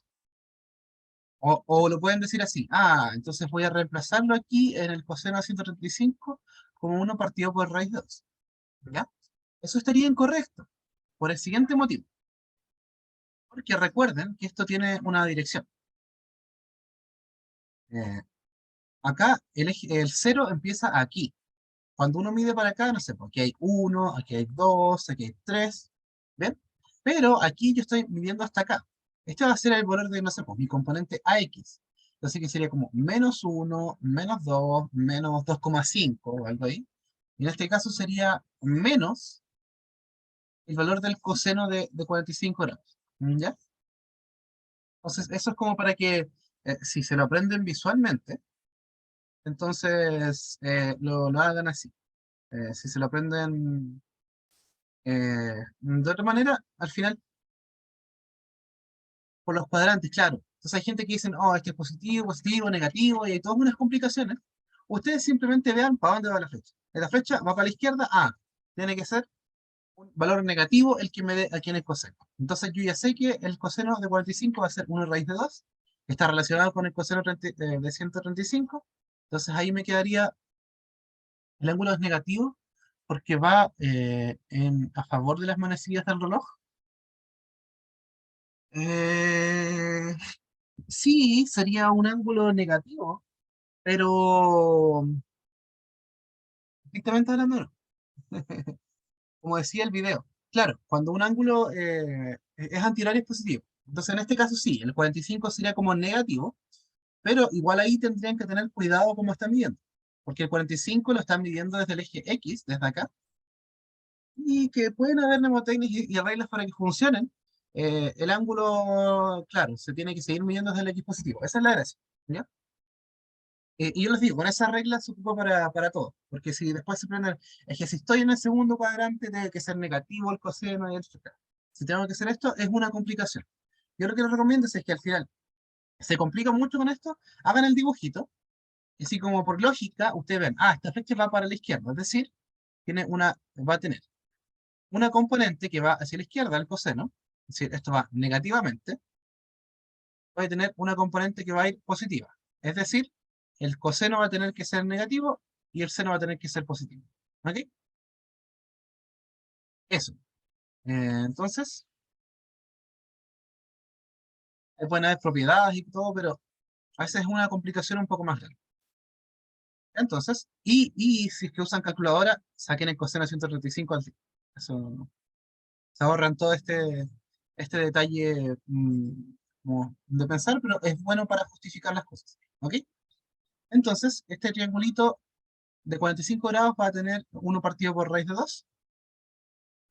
O lo pueden decir así, ah, entonces voy a reemplazarlo aquí en el coseno de 135 como 1 partido por raíz de 2. ¿Ya? Eso estaría incorrecto, por el siguiente motivo, porque recuerden que esto tiene una dirección. Eh, Acá el 0 empieza aquí. Cuando uno mide para acá, no sé, porque hay 1, aquí hay 2, aquí hay 3, ¿ven? Pero aquí yo estoy midiendo hasta acá. Este va a ser el valor de, no sé, pues, mi componente AX. Así que sería como menos 1, menos 2, menos 2,5 o algo ahí. Y en este caso sería menos el valor del coseno de 45 grados. ¿Ya? Entonces, eso es como para que, si se lo aprenden visualmente, entonces lo hagan así. Si se lo aprenden de otra manera, al final, por los cuadrantes, claro. Entonces hay gente que dicen, oh, este es positivo, positivo, negativo, y hay todas unas complicaciones. Ustedes simplemente vean para dónde va la flecha. La flecha va para la izquierda, tiene que ser un valor negativo el que me dé aquí en el coseno. Entonces yo ya sé que el coseno de 45 va a ser 1 raíz de 2, está relacionado con el coseno de 135. Entonces ahí me quedaría, el ángulo es negativo porque va a favor de las manecillas del reloj. Eh, sí, sería un ángulo negativo, pero estrictamente hablando no. Como decía el video. Claro, cuando un ángulo es antihorario es positivo. Entonces, en este caso sí, el 45 sería como negativo, pero igual ahí tendrían que tener cuidado cómo están midiendo. Porque el 45 lo están midiendo desde el eje X, desde acá, y que pueden haber mnemotecnias y reglas para que funcionen. El ángulo, claro, se tiene que seguir midiendo desde el X positivo. Esa es la gracia. ¿Ya? Y yo les digo, con esa regla se ocupa para todo, porque si después se prende, es que si estoy en el segundo cuadrante, tiene que ser negativo el coseno y etc. Si tengo que hacer esto, es una complicación. Yo lo que les recomiendo es que al final se complica mucho con esto, hagan el dibujito, y así como por lógica, ustedes ven, esta flecha va para la izquierda, es decir, va a tener una componente que va hacia la izquierda, el coseno, es decir, esto va negativamente, va a tener una componente que va a ir positiva. Es decir, el coseno va a tener que ser negativo y el seno va a tener que ser positivo. ¿Ok? Eso. Entonces, pueden haber propiedades y todo, pero a veces es una complicación un poco más grande. Entonces, y si es que usan calculadora, saquen el coseno de 135 al tiro. Eso, se ahorran todo este detalle como de pensar, pero es bueno para justificar las cosas. ¿Ok? Entonces, este triangulito de 45 grados va a tener 1 partido por raíz de 2.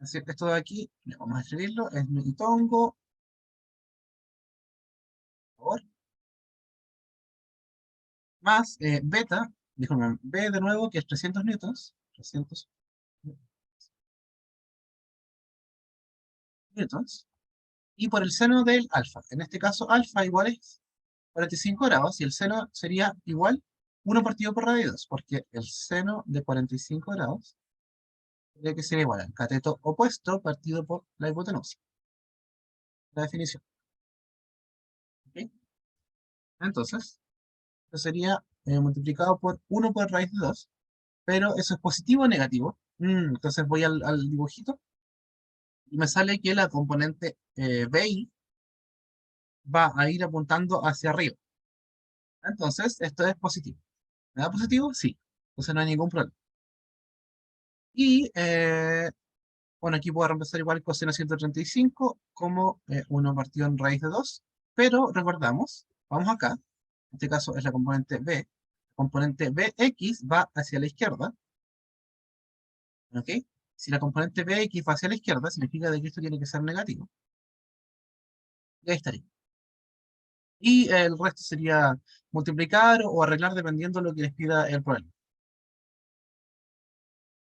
Es decir, esto de aquí, vamos a escribirlo, es mi tongo por más beta, disculpen, B de nuevo, que es 300 newtons, 300 newtons, y por el seno del alfa. En este caso, alfa igual es 45 grados, y el seno sería igual 1 partido por radio 2, porque el seno de 45 grados tendría que ser igual al cateto opuesto partido por la hipotenusa. La definición. ¿Ok? Entonces, esto sería multiplicado por 1 por raíz de 2, pero eso es positivo o negativo. Entonces voy al dibujito y me sale que la componente BI va a ir apuntando hacia arriba. Entonces, esto es positivo. ¿Me da positivo? Sí. Entonces no hay ningún problema. Y, bueno, aquí puedo reemplazar igual coseno 135 como 1 partido en raíz de 2. Pero recordamos, vamos acá, en este caso es la componente B. La componente BX va hacia la izquierda. ¿Ok? Si la componente BX va hacia la izquierda, significa de que esto tiene que ser negativo. Y ahí estaría. Y el resto sería multiplicar o arreglar dependiendo de lo que les pida el problema.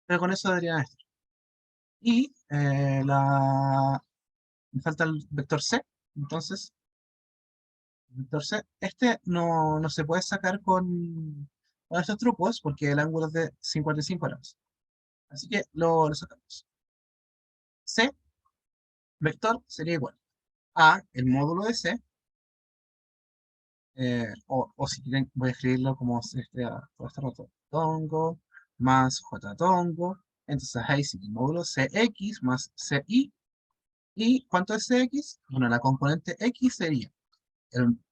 Pero con eso deberían estar. Y me falta el vector C. Entonces, el vector C, este no se puede sacar con estos trucos porque el ángulo es de 55 grados. Así que lo sacamos. C, vector, sería igual a el módulo de C, o si quieren, voy a escribirlo como por este rato. Tongo más J tongo. Entonces ahí sí, el módulo CX más CI. ¿Y cuánto es CX? Bueno, la componente X sería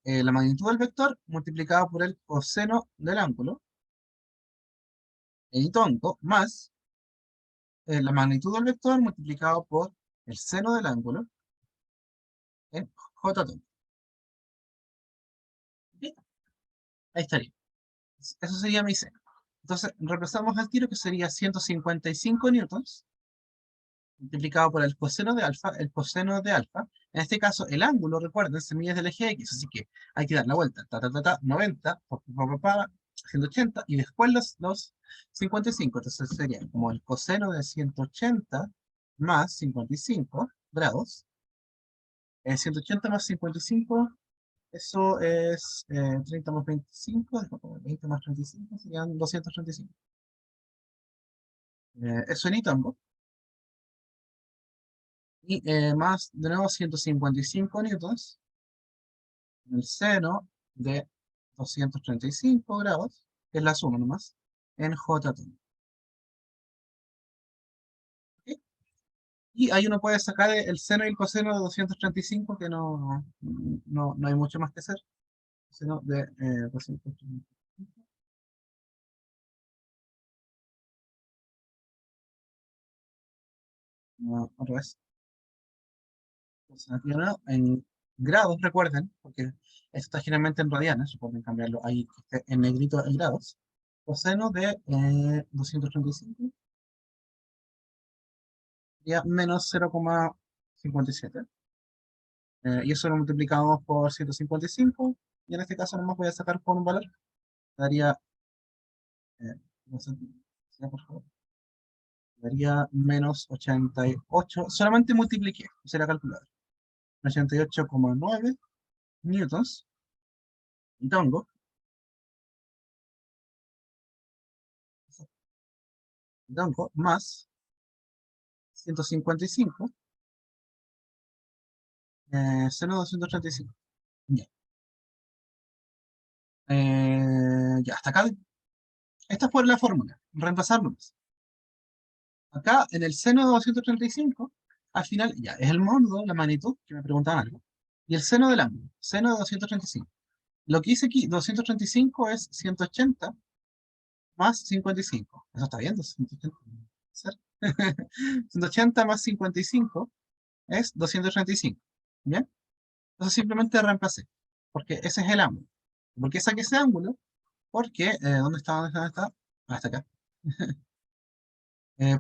la magnitud del vector multiplicado por el coseno del ángulo, y tongo, más la magnitud del vector multiplicado por el seno del ángulo en J tongo. ¿Sí? Ahí estaría. Eso sería mi seno. Entonces, reemplazamos al tiro que sería 155 newtons multiplicado por el coseno de alfa, el coseno de alfa. En este caso, el ángulo, recuerden, se mide del eje X, así que hay que dar la vuelta, 90, 180, y después los 55. Entonces sería como el coseno de 180 más 55 grados. 180 más 55, eso es 30 más 25, 20 más 35, serían 235. Eso en Itongo. Y más, de nuevo, 155 newtons en el seno de 235 grados, que es la suma nomás, en J. ¿Ok? Y ahí uno puede sacar el seno y el coseno de 235, que no hay mucho más que hacer. Seno de 235. Otra vez. Aquí en grados, recuerden, porque esto está generalmente en radianes, pueden cambiarlo ahí en negrito en grados. Coseno de 235 sería menos 0,57. Y eso lo multiplicamos por 155, y en este caso nomás voy a sacar por un valor. Daría, eh, no sé, por favor, daría menos 88, solamente multipliqué, será calculador. 88,9 newtons, y tengo, más 155, seno 235. Ya. Ya, hasta acá. Esta fue la fórmula. Reemplazar nomás. Acá, en el seno de 235, al final, ya, es el módulo, la magnitud, que me preguntaban algo. Y el seno del ángulo, seno de 235. Lo que hice aquí, 235 es 180 más 55. Eso está bien, 180. ¿Ser? 180 más 55 es 235. ¿Bien? Entonces simplemente reemplacé, porque ese es el ángulo. ¿Por qué saqué ese ángulo? Porque, ¿dónde está? ¿Dónde está? Hasta acá.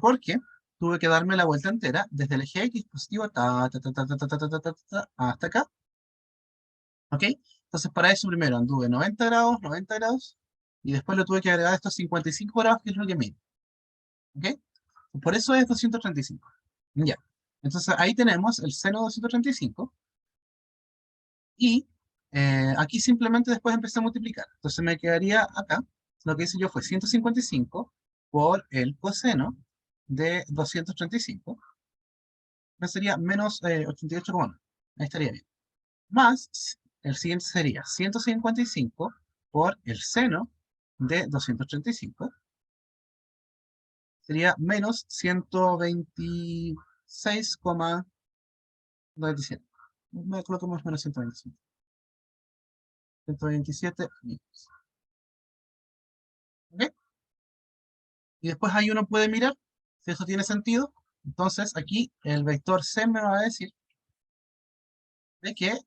Porque tuve que darme la vuelta entera desde el eje X positivo hasta acá. ¿Ok? Entonces para eso primero anduve 90 grados, 90 grados, y después le tuve que agregar estos 55 grados, que es lo que mide. ¿Ok? Por eso es 235. Ya. Entonces ahí tenemos el seno de 235, y aquí simplemente después empecé a multiplicar. Entonces me quedaría acá, lo que hice yo fue 155 por el coseno de 235, me sería menos 88,9. Ahí estaría bien. Más, el siguiente sería 155 por el seno de 235, sería menos 126,97. Me coloco más menos 127. 127 minutos. ¿Ok? Y después ahí uno puede mirar si eso tiene sentido. Entonces aquí el vector C me va a decir de que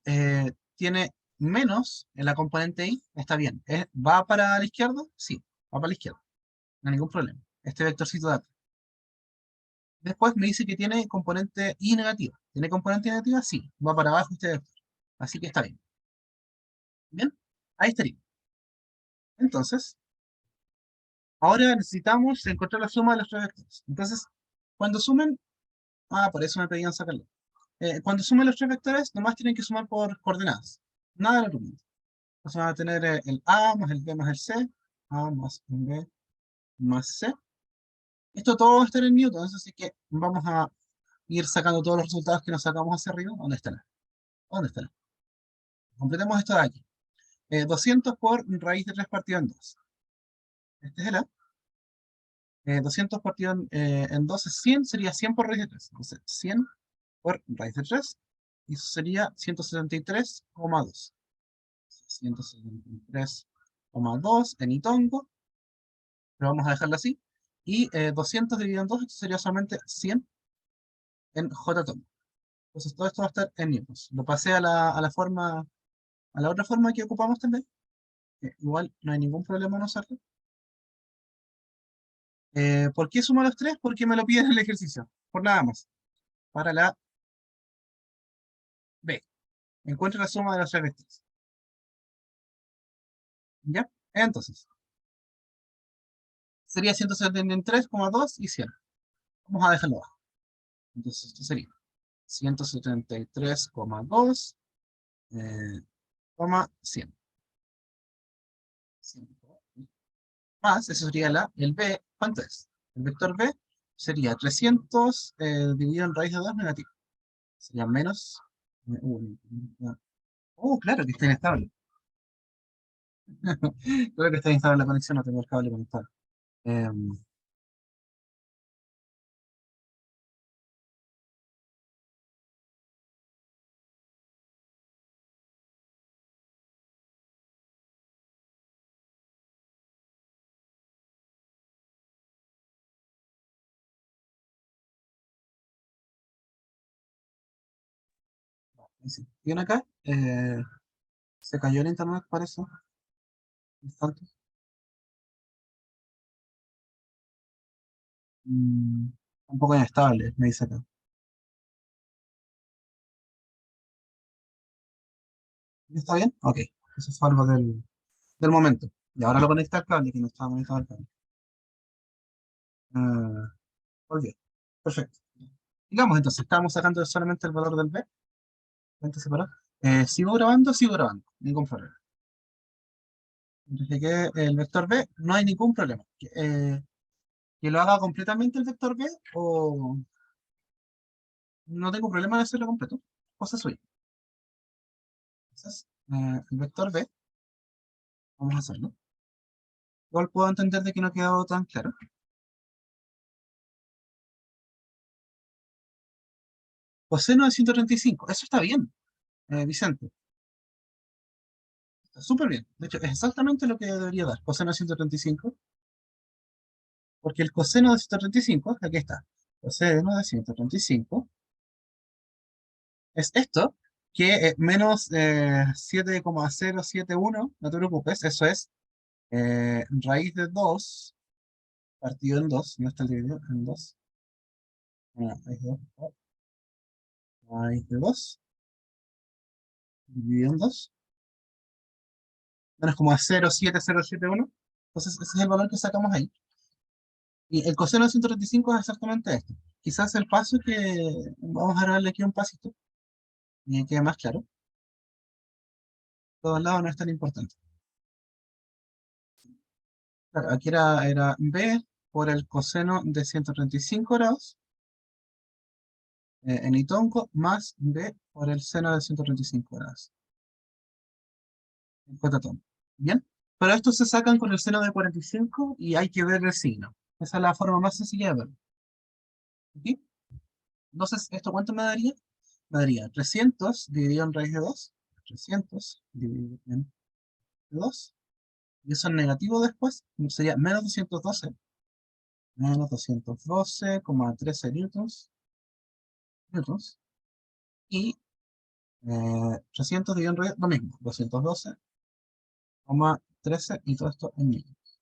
tiene menos en la componente I. Está bien. ¿Va para la izquierda? Sí, va para la izquierda. No hay ningún problema. Este vectorcito de acá. Después me dice que tiene componente I negativa. ¿Tiene componente negativa? Sí, va para abajo este vector. Así que está bien. Bien, ahí estaría. Entonces, ahora necesitamos encontrar la suma de los tres vectores. Entonces, cuando sumen, por eso me pedían sacarlo. Cuando sumen los tres vectores, nomás tienen que sumar por coordenadas. Nada de argumento. Entonces van a tener el A más el B más el C, A más el B más C. Esto todo va a estar en Newton, así que vamos a ir sacando todos los resultados que nos sacamos hacia arriba. ¿Dónde están? ¿Dónde están? Completemos esto de aquí. 200 por raíz de 3 partido en 2. Este es el A. 200 partido en 2 es 100, sería 100 por raíz de 3. Entonces, 100 por raíz de 3. Y eso sería 173,2. 173,2 en Itongo. Pero vamos a dejarlo así. Y 200 dividido en 2, esto sería solamente 100 en J Tongo. Entonces todo esto va a estar en newtons. Lo pasé a la otra forma que ocupamos también. Igual no hay ningún problema en usarlo. ¿Por qué sumo los tres? Porque me lo piden en el ejercicio. Por nada más. para la B. Encuentre la suma de las tres vectores. ¿Ya? Entonces, sería 173,2 y 100. Vamos a dejarlo abajo. Entonces, esto sería 173,2, coma 100. Más, eso sería el B, ¿cuánto es? El vector B sería 300 dividido en raíz de 2 negativo. Sería menos. Claro que está inestable. Claro que está inestable la conexión, no tengo el cable conectado. Em, sí. ¿Bien acá? Se cayó el internet, parece. Instante. Mm, un poco inestable, me dice acá. ¿Está bien? Ok. Eso fue algo del momento. Y ahora lo conecta al cable, que no estaba conectado al cable. Ah, volvió. Perfecto. Digamos entonces, estamos sacando solamente el valor del B. ¿Cuánto separado? Sigo grabando, sigo grabando. Ningún problema. Desde que el vector B, no hay ningún problema. Que lo haga completamente el vector B o no tengo problema en hacerlo completo. Cosa suya. Entonces, el vector B, vamos a hacerlo. Igual puedo entender de que no ha quedado tan claro. Coseno de 135. Eso está bien, Vicente. Está súper bien. De hecho, es exactamente lo que debería dar. Coseno de 135. Porque el coseno de 135, aquí está. Coseno de 135 es esto, que menos 7,071, no te preocupes, eso es raíz de 2 partido en 2, no está el dividido en 2. Raíz de 2 dividido en 2, menos como a 0,7071. Entonces, ese es el valor que sacamos ahí. Y el coseno de 135 es exactamente esto. Quizás el paso que vamos a darle aquí un pasito y que quede más claro. Todos lados no es tan importante. Claro, aquí era B por el coseno de 135 grados en itonco más B por el seno de 135 grados en cotatón. ¿Bien? Pero estos se sacan con el seno de 45 y hay que ver el signo. Esa es la forma más sencilla de verlo. ¿Ok? Entonces, ¿esto cuánto me daría? Me daría 300 dividido en raíz de 2. 300 dividido en 2. Y eso en negativo después sería menos 212. Menos 212,13 newtons. Y 300 dividido en raíz, lo mismo. 212,13 y todo esto en newtons.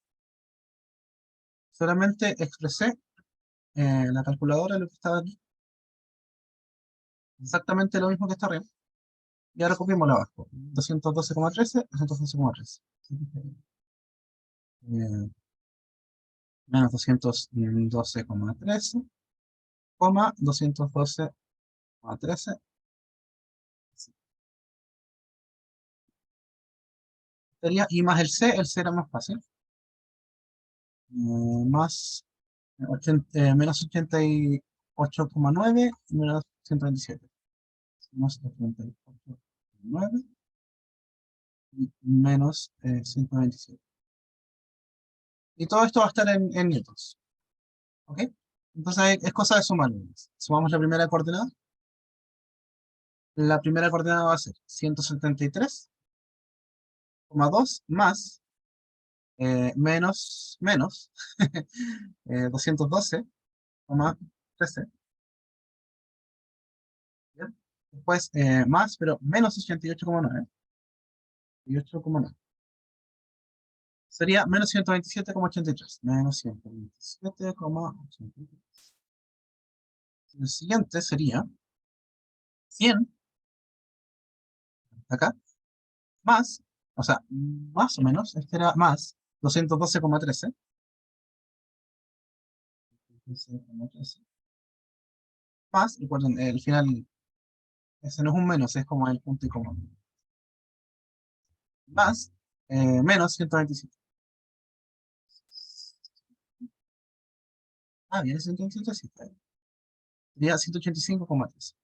Solamente expresé la calculadora, lo que estaba aquí. Exactamente lo mismo que está arriba. Y ahora copiémoslo abajo. 212,13, 212,13. Eh, Menos 212,13, 212,13. Sería, y más el C era más fácil. Más menos 88,9 y menos 127. Menos 88,9 y menos 127. Y todo esto va a estar en newtons. ¿Ok? Entonces es cosa de sumar. Sumamos la primera coordenada. La primera coordenada va a ser 173,2 más menos 212,13. ¿Bien? Después más, pero menos 88,9. 88,9. Sería menos 127,83. Menos 127,83. El siguiente sería 100 acá, más, o sea, más o menos, este era más 212,13. 12,13. Más, recuerden, el final, ese no es un menos, es como el punto y coma. Más, menos 125. Ah, bien, 127, sí, está bien. Sería 185,3.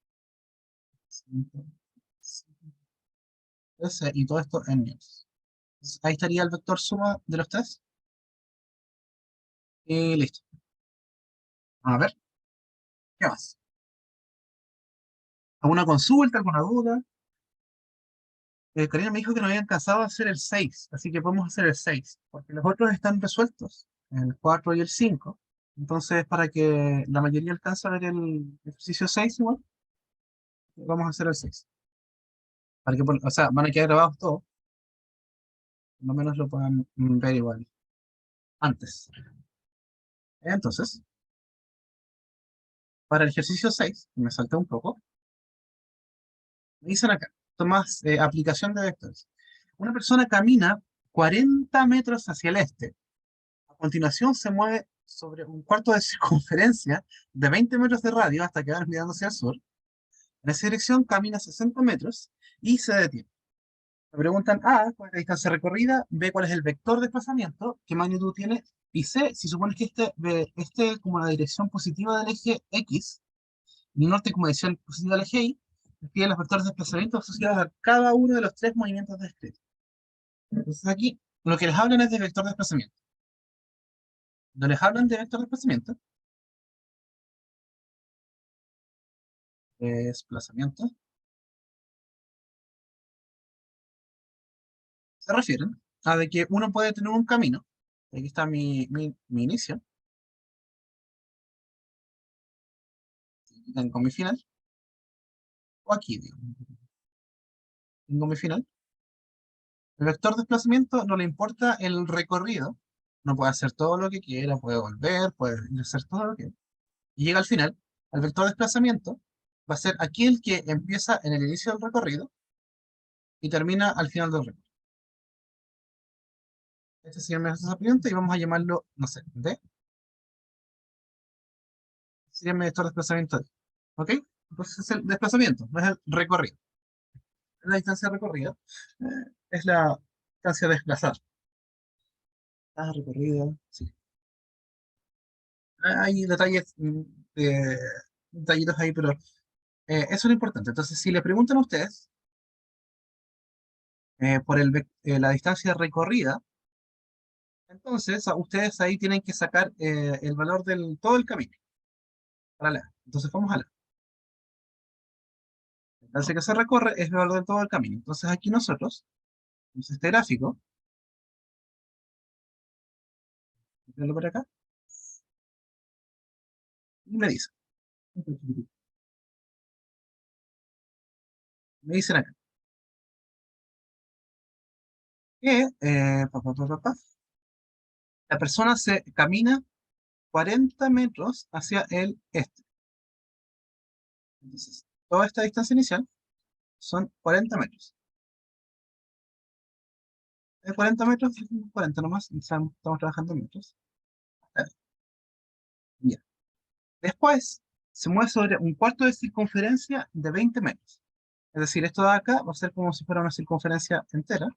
113, y todo esto en menos. Entonces, ahí estaría el vector suma de los tres. Y listo. A ver, ¿qué más? ¿Alguna consulta, alguna duda? Karina me dijo que no habían alcanzado a hacer el 6, así que podemos hacer el 6 porque los otros están resueltos, el 4 y el 5. Entonces, para que la mayoría alcance a ver el ejercicio 6 igual, vamos a hacer el 6. Para que, o sea, van a quedar grabados todos, por lo menos lo puedan ver igual antes. Entonces, para el ejercicio 6, me salté un poco, me dicen acá, tomas aplicación de vectores. Una persona camina 40 metros hacia el este. A continuación se mueve sobre un cuarto de circunferencia de 20 metros de radio hasta quedar mirando hacia el sur. En esa dirección camina 60 metros y se detiene. Me preguntan A, cuál es la distancia recorrida, B, cuál es el vector de desplazamiento, qué magnitud tiene, y C, si supones que este como la dirección positiva del eje X, y norte como dirección positiva del eje Y, describe los vectores de desplazamiento asociados a cada uno de los tres movimientos descritos. Entonces aquí lo que les hablan es de vector de desplazamiento. Cuando les hablan de vector de desplazamiento, se refieren a de que uno puede tener un camino. Aquí está mi inicio, tengo mi final, o aquí, digamos, tengo mi final. El vector de desplazamiento no le importa el recorrido, no puede hacer todo lo que quiera, puede volver, puede hacer todo lo que quiera. Y llega al final, el vector de desplazamiento va a ser aquel que empieza en el inicio del recorrido y termina al final del recorrido. Este sería mi desplazamiento y vamos a llamarlo, no sé, D. Sería mi vector de desplazamiento D. ¿Ok? Entonces es el desplazamiento, no es el recorrido. La distancia recorrida es la distancia desplazada. Ah, recorrida, sí. Hay detalles, detallitos ahí, pero eso es lo importante. Entonces, si le preguntan a ustedes por la distancia recorrida, entonces ustedes ahí tienen que sacar el valor del todo el camino para la. Entonces, vamos a la. La distancia que se recorre es el valor de todo el camino. Entonces, aquí nosotros, en este gráfico, verlo por acá, y me dicen acá que la persona se camina 40 metros hacia el este. Entonces, toda esta distancia inicial son 40 metros. De 40 metros, 40 nomás, estamos trabajando en metros. Ah, ya. Después, se mueve sobre un cuarto de circunferencia de 20 metros. Es decir, esto de acá va a ser como si fuera una circunferencia entera.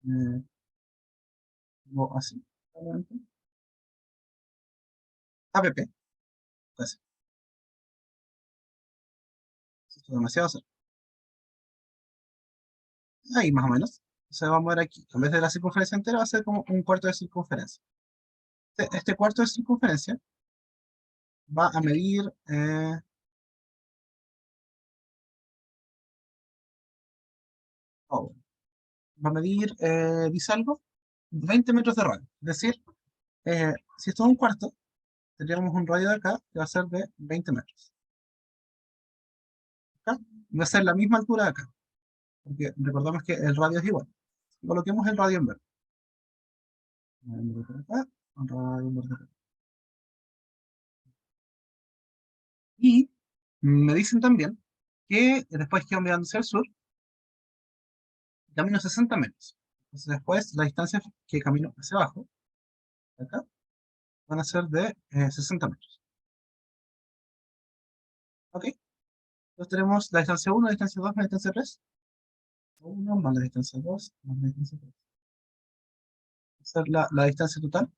Eh, o así. APP. Pues, esto es demasiado cerca. Ahí más o menos. O sea, vamos a ver aquí. En vez de la circunferencia entera, va a ser como un cuarto de circunferencia. Este cuarto de circunferencia va a medir, oh, va a medir, dice algo, 20 metros de radio. Es decir, si esto es un cuarto, tendríamos un radio de acá que va a ser de 20 metros. ¿Acá? Va a ser la misma altura de acá, porque recordamos que el radio es igual. Coloquemos el radio en verde. Un radio en verde. Y me dicen también que después quedo mirando hacia el sur, camino 60 metros. Entonces después la distancia que camino hacia abajo, acá, van a ser de 60 metros. ¿Ok? Entonces tenemos la distancia 1, la distancia 2, la distancia 3. 1 más la distancia 2 más la distancia 3. Esa es la distancia total.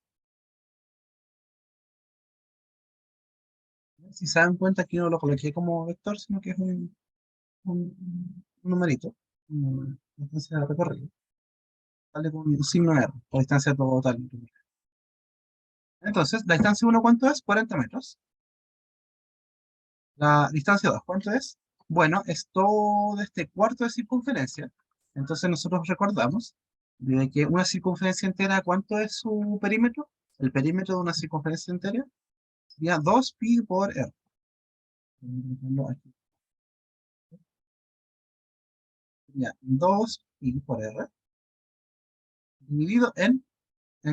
Si se dan cuenta, aquí no lo coloqué como vector, sino que es un numerito, una distancia de recorrido. Sale con un signo R, la distancia total. Entonces, la distancia 1, ¿cuánto es? 40 metros. La distancia 2, ¿cuánto es? Bueno, es todo este cuarto de circunferencia. Entonces nosotros recordamos de que una circunferencia entera, ¿cuánto es su perímetro? El perímetro de una circunferencia entera sería 2pi por r. Sería 2pi por r dividido ¿en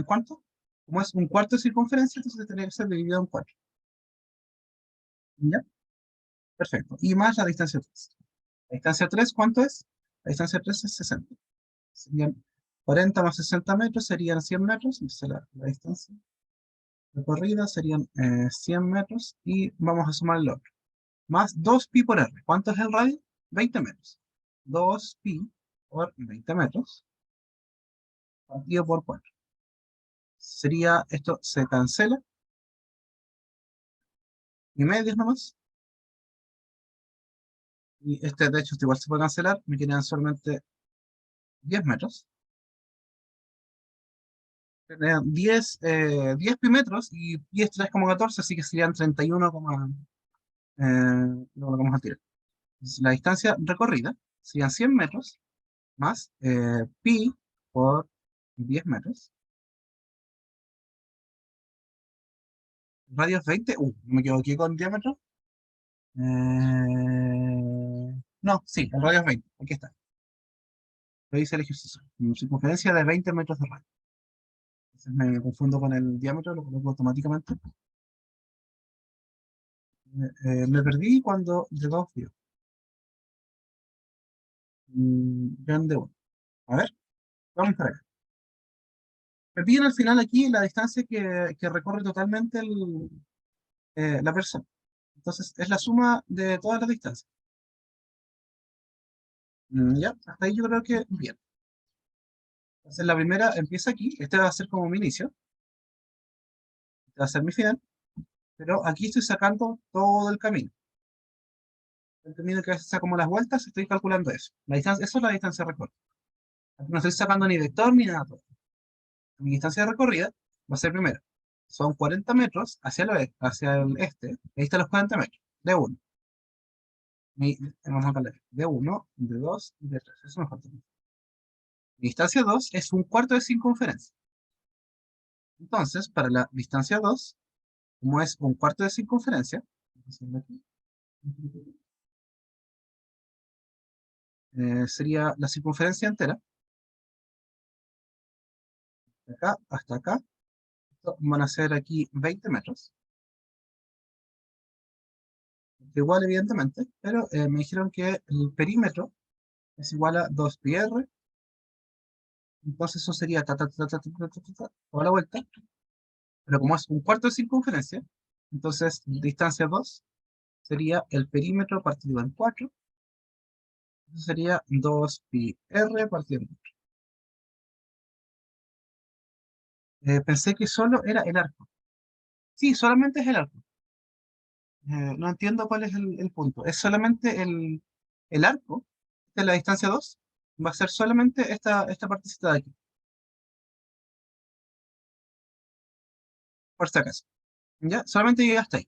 cuánto? Como es un cuarto de circunferencia, entonces tendría que ser dividido en 4. ¿Ya? Perfecto. Y más la distancia 3. La distancia 3, ¿cuánto es? La distancia 3 es 60. Serían 40 más 60 metros, serían 100 metros. Entonces la distancia recorrida serían 100 metros. Y vamos a sumar el otro. Más 2pi por r. ¿Cuánto es el radio? 20 metros. 2pi por 20 metros partido por 4. Sería, esto se cancela. Y medios nomás. Y este, de hecho, este igual se puede cancelar. Me quedan solamente 10 metros. Tenían 10 pi metros y 10 3,14, así que serían 31, lo vamos a tirar. Entonces, la distancia recorrida serían 100 metros más pi por 10 metros. Radio es 20. Me equivoqué con diámetro. No, sí, el radio es 20. Aquí está. Lo dice el ejercicio. Circunferencia de 20 metros de radio. Entonces me confundo con el diámetro, lo coloco automáticamente. Me perdí cuando llegó a frío. Grande 1. A ver, vamos para acá. Me piden al final aquí la distancia que recorre totalmente la persona. Entonces, es la suma de todas las distancias. Ya, hasta ahí yo creo que bien. Entonces, la primera empieza aquí. Este va a ser como mi inicio. Este va a ser mi final. Pero aquí estoy sacando todo el camino. El camino que a veces saco como las vueltas, estoy calculando eso. La distancia, eso es la distancia recorrida. Aquí no estoy sacando ni vector ni nada. Mi distancia recorrida va a ser primero. Son 40 metros hacia el este. Ahí están los 40 metros. De 1. Vamos a calcular. De 1, de 2 y de 3. Eso me falta. Mi distancia 2 es un cuarto de circunferencia. Entonces, para la distancia 2, como es un cuarto de circunferencia, sería la circunferencia entera, de acá hasta acá. Esto van a ser aquí 20 metros. Igual, evidentemente, pero me dijeron que el perímetro es igual a 2πr. Entonces eso sería toda la vuelta. Pero como es un cuarto de circunferencia, entonces distancia 2 sería el perímetro partido en 4. Eso sería 2πr partido en 4. Pensé que solo era el arco. Sí, solamente es el arco. No entiendo cuál es el punto. Es solamente el arco de la distancia 2. Va a ser solamente esta partecita de aquí, por si acaso. ¿Ya? Solamente llega hasta ahí.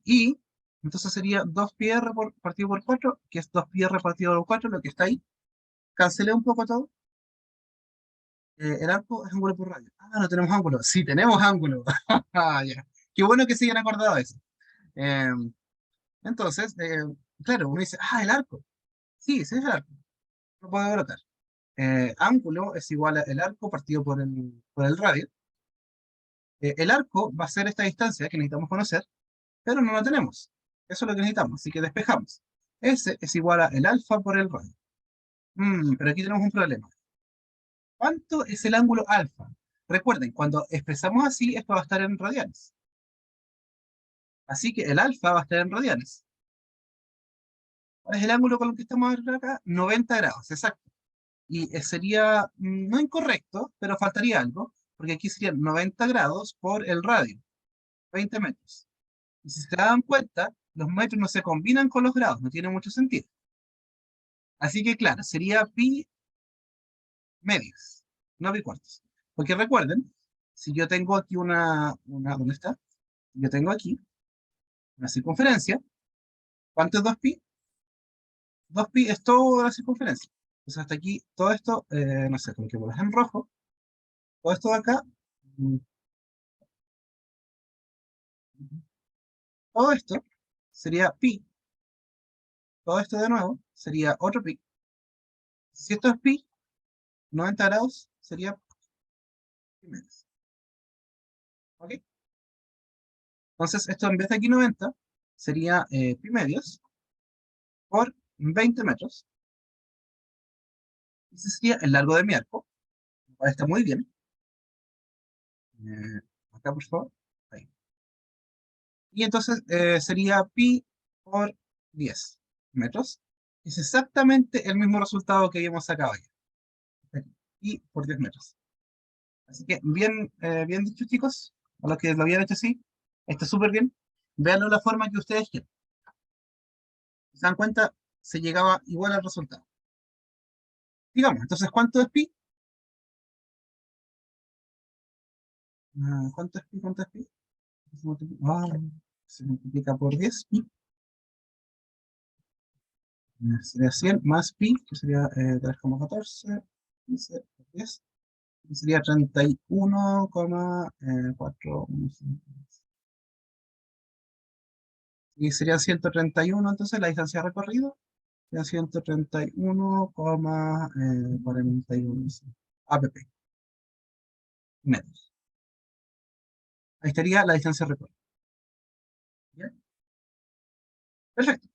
Y entonces sería 2πr partido por 4, que es 2πr partido por 4, lo que está ahí. Cancelé un poco todo. El arco es ángulo por radio. Ah, no tenemos ángulo. Sí, tenemos ángulo. Ah, ya. Qué bueno que se hayan acordado de eso. Eh, entonces, claro, uno dice, el arco. Sí, sí es el arco. No puedo colocar. Ángulo es igual al arco partido por el radio. El arco va a ser esta distancia que necesitamos conocer, pero no lo tenemos. Eso es lo que necesitamos, así que despejamos. S es igual a el alfa por el radio. Pero aquí tenemos un problema. ¿Cuánto es el ángulo alfa? Recuerden, cuando expresamos así, esto va a estar en radianes. Así que el alfa va a estar en radianes. ¿Cuál es el ángulo con el que estamos acá? 90 grados, exacto. Y sería no incorrecto, pero faltaría algo, porque aquí serían 90 grados por el radio, 20 metros. Y si se dan cuenta, los metros no se combinan con los grados, no tiene mucho sentido. Así que claro, sería pi medios, no pi cuartos. Porque recuerden, si yo tengo aquí ¿dónde está? Yo tengo aquí una circunferencia. ¿Cuánto es 2pi? 2pi es toda la circunferencia. Entonces hasta aquí, todo esto, no sé, coloquémoslo en rojo. Todo esto de acá, mm, todo esto sería pi. Todo esto de nuevo sería otro pi. Si esto es pi, 90 grados sería pi medios. ¿Ok? Entonces esto en vez de aquí 90 sería pi medios por 20 metros. Ese sería el largo de mi arco. Ahora está muy bien. Eh, acá, por favor. Ahí. Y entonces sería pi por 10 metros. Es exactamente el mismo resultado que habíamos sacado ya. Pi por 10 metros. Así que bien dicho, chicos. A los que lo habían hecho así, está súper bien. Véanlo de la forma que ustedes quieran. Si se dan cuenta, se llegaba igual al resultado. Digamos, entonces, ¿cuánto es pi? ¿Cuánto es pi? ¿Cuánto es pi? Se multiplica por 10 pi. Sería 100 más pi, que sería 3,14, 15 por 10. Y sería 31,4. Y sería 131, entonces la distancia recorrida sería 131,41 app, metros. Ahí estaría la distancia recorrida. ¿Bien? Perfecto.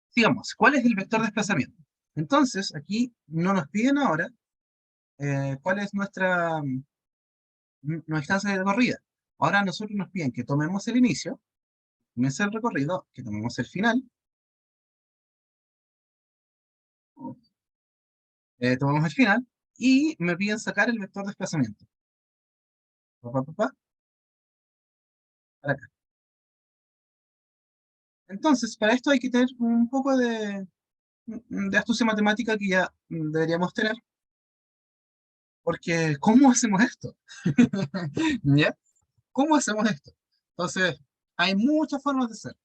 Sigamos. ¿Cuál es el vector de desplazamiento? Entonces, aquí no nos piden ahora cuál es nuestra distancia de corrida. Ahora nosotros nos piden que tomemos el inicio, comience el recorrido, que tomemos el final, tomamos el final, y me piden sacar el vector de desplazamiento. Pa, pa, pa, pa, para acá. Entonces, para esto hay que tener un poco de astucia matemática que ya deberíamos tener, porque ¿cómo hacemos esto? ¿Ya? ¿Cómo hacemos esto? Entonces, hay muchas formas de hacer.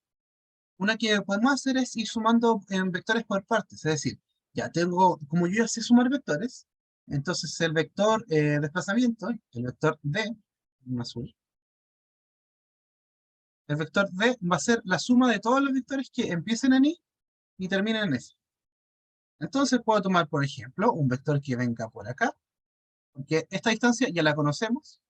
Una que podemos hacer es ir sumando en vectores por partes, es decir, ya tengo, como yo ya sé sumar vectores, entonces el vector desplazamiento, el vector D, en azul, el vector D va a ser la suma de todos los vectores que empiecen en I y terminen en S. Entonces puedo tomar, por ejemplo, un vector que venga por acá, porque esta distancia ya la conocemos.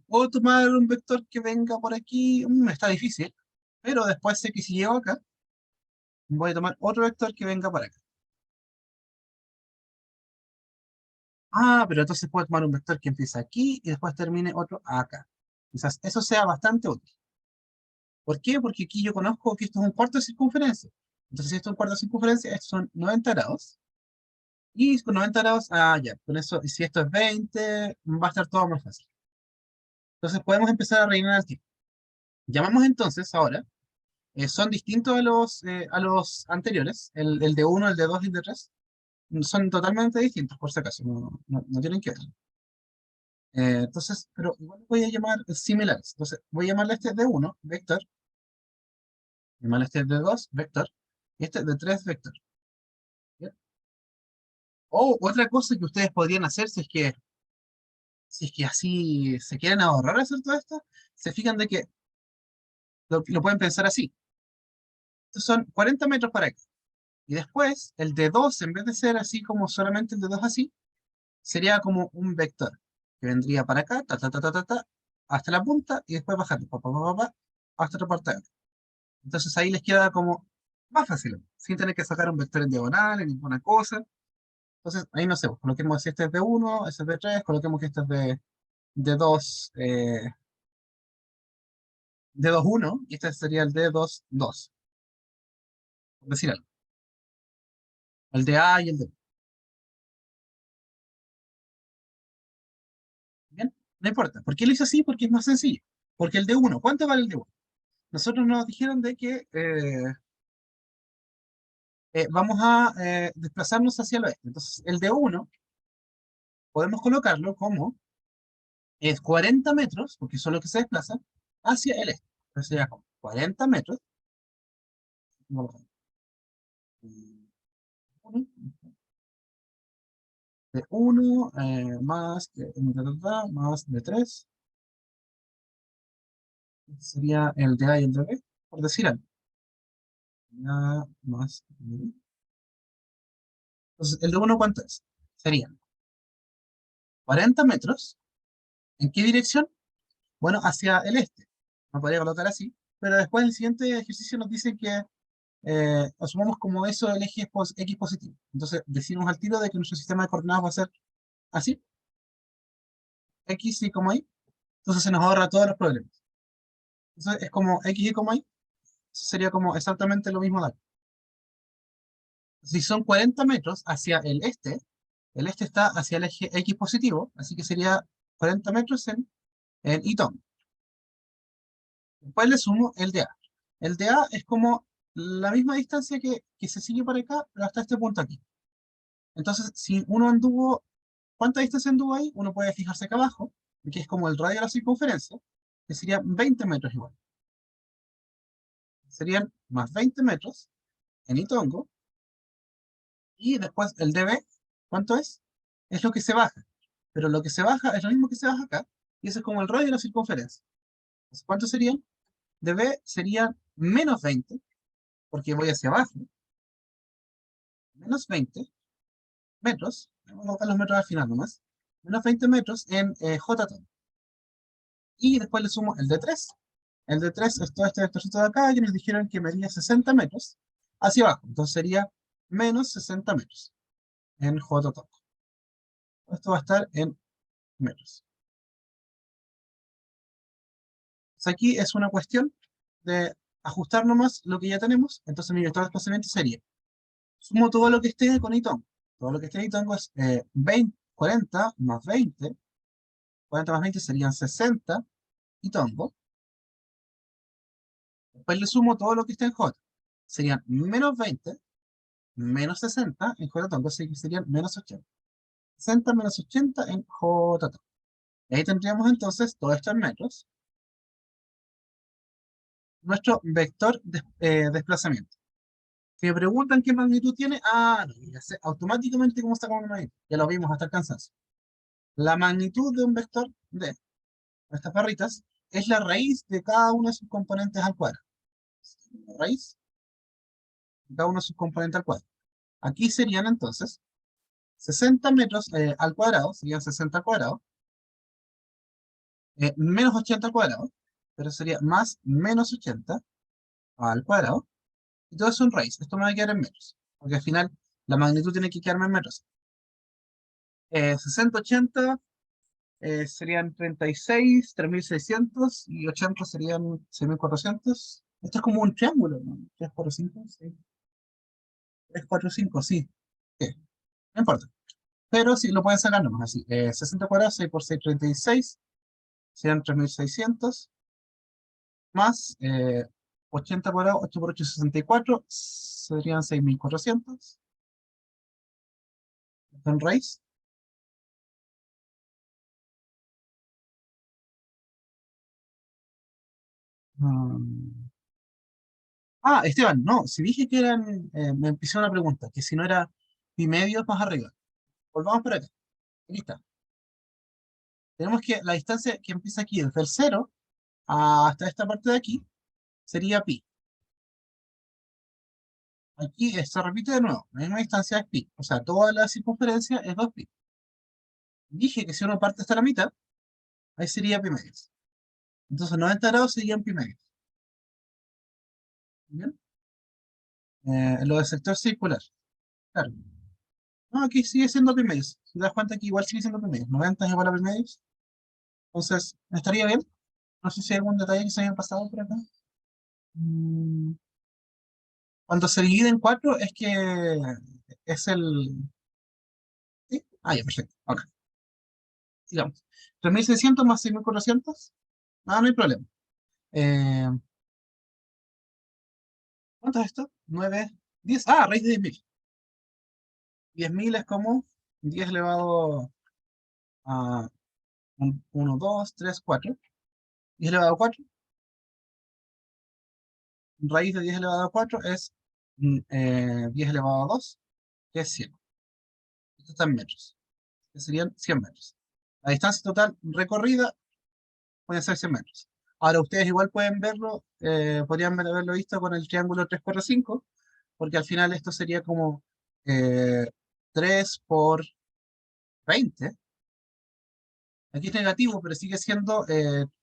Puedo tomar un vector que venga por aquí, está difícil, pero después sé que si llego acá, voy a tomar otro vector que venga por acá. Pero entonces puedo tomar un vector que empiece aquí y después termine otro acá. Quizás eso sea bastante útil. ¿Por qué? Porque aquí yo conozco que esto es un cuarto de circunferencia. Entonces, si esto es un cuarto de circunferencia, estos son 90 grados. Y con 90 grados, ya, con eso, y si esto es 20, va a estar todo más fácil. Entonces podemos empezar a rellenar el tiempo. Llamamos entonces ahora, son distintos a los anteriores, el de uno, el de 2 y el de 3. Son totalmente distintos, por si acaso, no tienen que ver. Entonces, pero igual voy a llamar similares. Entonces, voy a llamarle este de 1 vector, llamarle este de 2 vector, y este de 3 vector. ¿Ya? O otra cosa que ustedes podrían hacer si es que así se quieren ahorrar hacer todo esto, se fijan de que lo pueden pensar así. Estos son 40 metros para acá. Y después, el de 2 en vez de ser así como solamente el de 2 así, sería como un vector. que vendría para acá, hasta la punta, y después bajando, hasta otra parte de acá. Entonces ahí les queda como más fácil, sin tener que sacar un vector en diagonal, en ninguna cosa. Entonces, ahí no sé, pues, coloquemos si este es de 1, este es de 3, coloquemos que este es de 2, de 2 1, y este sería el de 2 2, por decir algo. El de A y el de B. ¿Bien? No importa. ¿Por qué lo hice así? Porque es más sencillo. Porque el de 1, ¿cuánto vale el de 1? Nosotros nos dijeron de que vamos a desplazarnos hacia el oeste. Entonces, el de 1 podemos colocarlo como es 40 metros, porque eso es lo que se desplaza, hacia el este. Entonces sería como 40 metros. De 1 más, más de 3 sería el de A y el de B, por decir algo. A más B. Entonces, el de 1, ¿cuánto es? Serían 40 metros. ¿En qué dirección? Bueno, hacia el este. No podría colocar así, pero después el siguiente ejercicio nos dice que asumamos como eso el eje X positivo. Entonces, decimos al tiro de que nuestro sistema de coordenadas va a ser así, X y como Y. Entonces se nos ahorra todos los problemas. Entonces es como X y como Y, sería como exactamente lo mismo de acá. Si son 40 metros hacia el este está hacia el eje X positivo, así que sería 40 metros en Itón. Después le sumo el de A. El de A es como la misma distancia que se sigue para acá, pero hasta este punto aquí. Entonces, si uno anduvo, ¿cuánta distancia anduvo ahí? Uno puede fijarse acá abajo, que es como el radio de la circunferencia, que sería 20 metros igual. Serían más 20 metros en Itongo, y después el dB, ¿cuánto es? Es lo que se baja. Pero lo que se baja es lo mismo que se baja acá, y eso es como el radio de la circunferencia. Entonces, ¿cuánto serían? dB serían menos 20, porque voy hacia abajo, menos 20 metros, vamos a colocar los metros al final nomás, menos 20 metros en J. Y después le sumo el de 3. El de 3 es todo este vectorcito de acá, que nos dijeron que medía 60 metros hacia abajo. Entonces sería menos 60 metros en J. Esto va a estar en metros. Entonces aquí es una cuestión de ajustar nomás lo que ya tenemos. Entonces mi vector de desplazamiento sería, sumo todo lo que esté con Itongo. Todo lo que esté en Itongo es 20, 40 más 20. 40 más 20 serían 60 Itongo. Después le sumo todo lo que esté en J. Serían menos 20 menos 60 en J tongo, así que serían menos 80. 60 menos 80 en J tongo. Y ahí tendríamos entonces todo esto en metros. Nuestro vector de desplazamiento. Si me preguntan qué magnitud tiene, no, ya sé automáticamente cómo está con la magnitud. Ya lo vimos hasta el cansancio. La magnitud de un vector de estas barritas es la raíz de cada uno de sus componentes al cuadrado. La raíz de cada uno de sus componentes al cuadrado. Aquí serían entonces 60 metros al cuadrado, serían 60 al cuadrado, menos 80 al cuadrado, pero sería más menos 80 al cuadrado, y todo eso en raíz. Esto me va a quedar en metros, porque al final la magnitud tiene que quedarme en metros. 60, 80 serían 36, 3600, y 80 serían 6400. Esto es como un triángulo, ¿no? 3, 4, 5, 6. 3, 4, 5, sí. Sí, no importa. Pero sí, lo pueden sacar nomás así. 60 cuadrados, 6 por 6, 36. Serían 3600. Más 80 cuadrados, 8 por 8, 64, serían 6400. En raíz. Mm. Esteban, no, si dije que eran, me empezó una pregunta, que si no era pi medios más arriba. Volvamos por acá. Aquí está. Tenemos que la distancia que empieza aquí desde el 0 hasta esta parte de aquí sería pi. Aquí se repite de nuevo, la misma distancia es pi. O sea, toda la circunferencia es 2pi. Dije que si uno parte hasta la mitad, ahí sería pi medios. Entonces 90 grados serían pi medios. ¿Bien? Lo del sector circular. Claro. No, aquí sigue siendo pi medios. Si te das cuenta que igual sigue siendo pi medios. 90 es igual a pi medios. Entonces, ¿estaría bien? No sé si hay algún detalle que se haya pasado por acá. Mm, Cuando se divide en 4 es que es el... ¿Sí? Ah, ya, perfecto. Ok, sigamos. 3600 más 6400. Ah, no hay problema. Eh, ¿Cuánto es esto? 9, 10. Ah, raíz de 10.000. 10.000 es como 10 elevado a 1, 2, 3, 4. 10 elevado a 4. Raíz de 10 elevado a 4 es 10 elevado a 2, que es 100. Esto está en metros, que serían 100 metros. La distancia total recorrida puede ser 100 metros. Ahora ustedes igual pueden verlo, podrían haberlo visto con el triángulo 3, 4, 5, porque al final esto sería como eh, 3 por 20. Aquí es negativo, pero sigue siendo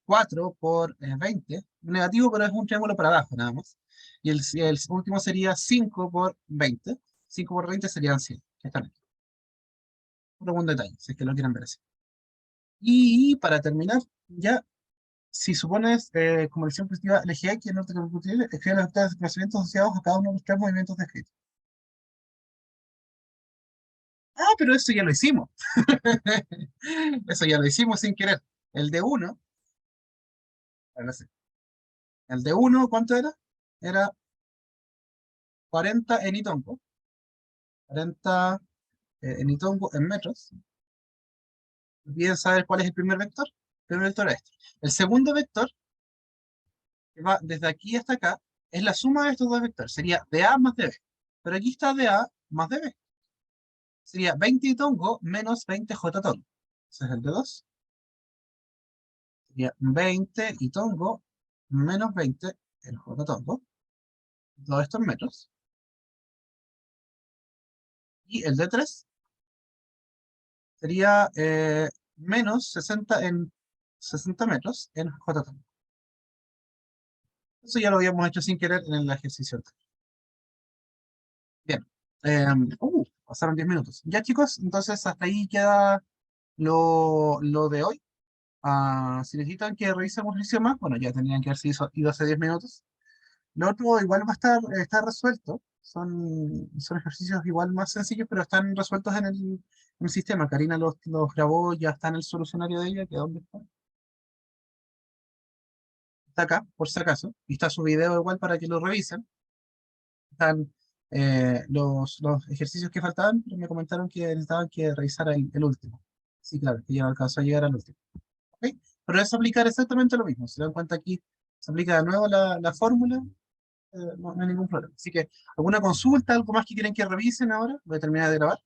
4 por 20. Negativo, pero es un triángulo para abajo nada más. Y el último sería 5 por 20. 5 por 20 serían 100. Que están aquí. Puro buen detalle, si es que lo quieren ver así. Y para terminar, ya, si supones conversión positiva LGX, que no te combustible, escribe los vectores de desplazamiento asociados a cada uno de los tres movimientos descritos. Ah, pero eso ya lo hicimos. Eso ya lo hicimos sin querer. El de uno, ahora sí. El de uno, ¿cuánto era? Era 40 en Itongo. 40 en Itongo en metros. ¿Quieren saber cuál es el primer vector? El primer vector es este. El segundo vector, que va desde aquí hasta acá, es la suma de estos dos vectores. Sería dA más dB. Pero aquí está dA más dB. Sería 20 Itongo menos 20 J Tongo. Ese es el de 2. Sería 20 Itongo menos 20 el J Tongo. Todo esto en metros. Y el de 3 sería menos 60 en 60 metros en J Tongo. Eso ya lo habíamos hecho sin querer en el ejercicio anterior. Bien. Pasaron 10 minutos. Ya, chicos, entonces hasta ahí queda lo de hoy. Si necesitan que revisemos un ejercicio más, bueno, ya tendrían que haber ido hace 10 minutos. Lo otro igual va a estar resuelto. Son ejercicios igual más sencillos, pero están resueltos en el sistema. Karina los grabó, ya está en el solucionario de ella, que dónde está. Está acá, por si acaso. Y está su video igual para que lo revisen. Están los ejercicios que faltaban, pero me comentaron que necesitaban que revisara el último. Sí, claro, que ya alcanzó a llegar al último. ¿Ok? Pero es aplicar exactamente lo mismo. Si se dan cuenta aquí, se aplica de nuevo la fórmula, no hay ningún problema. Así que, ¿alguna consulta, algo más que quieren que revisen ahora? Voy a terminar de grabar.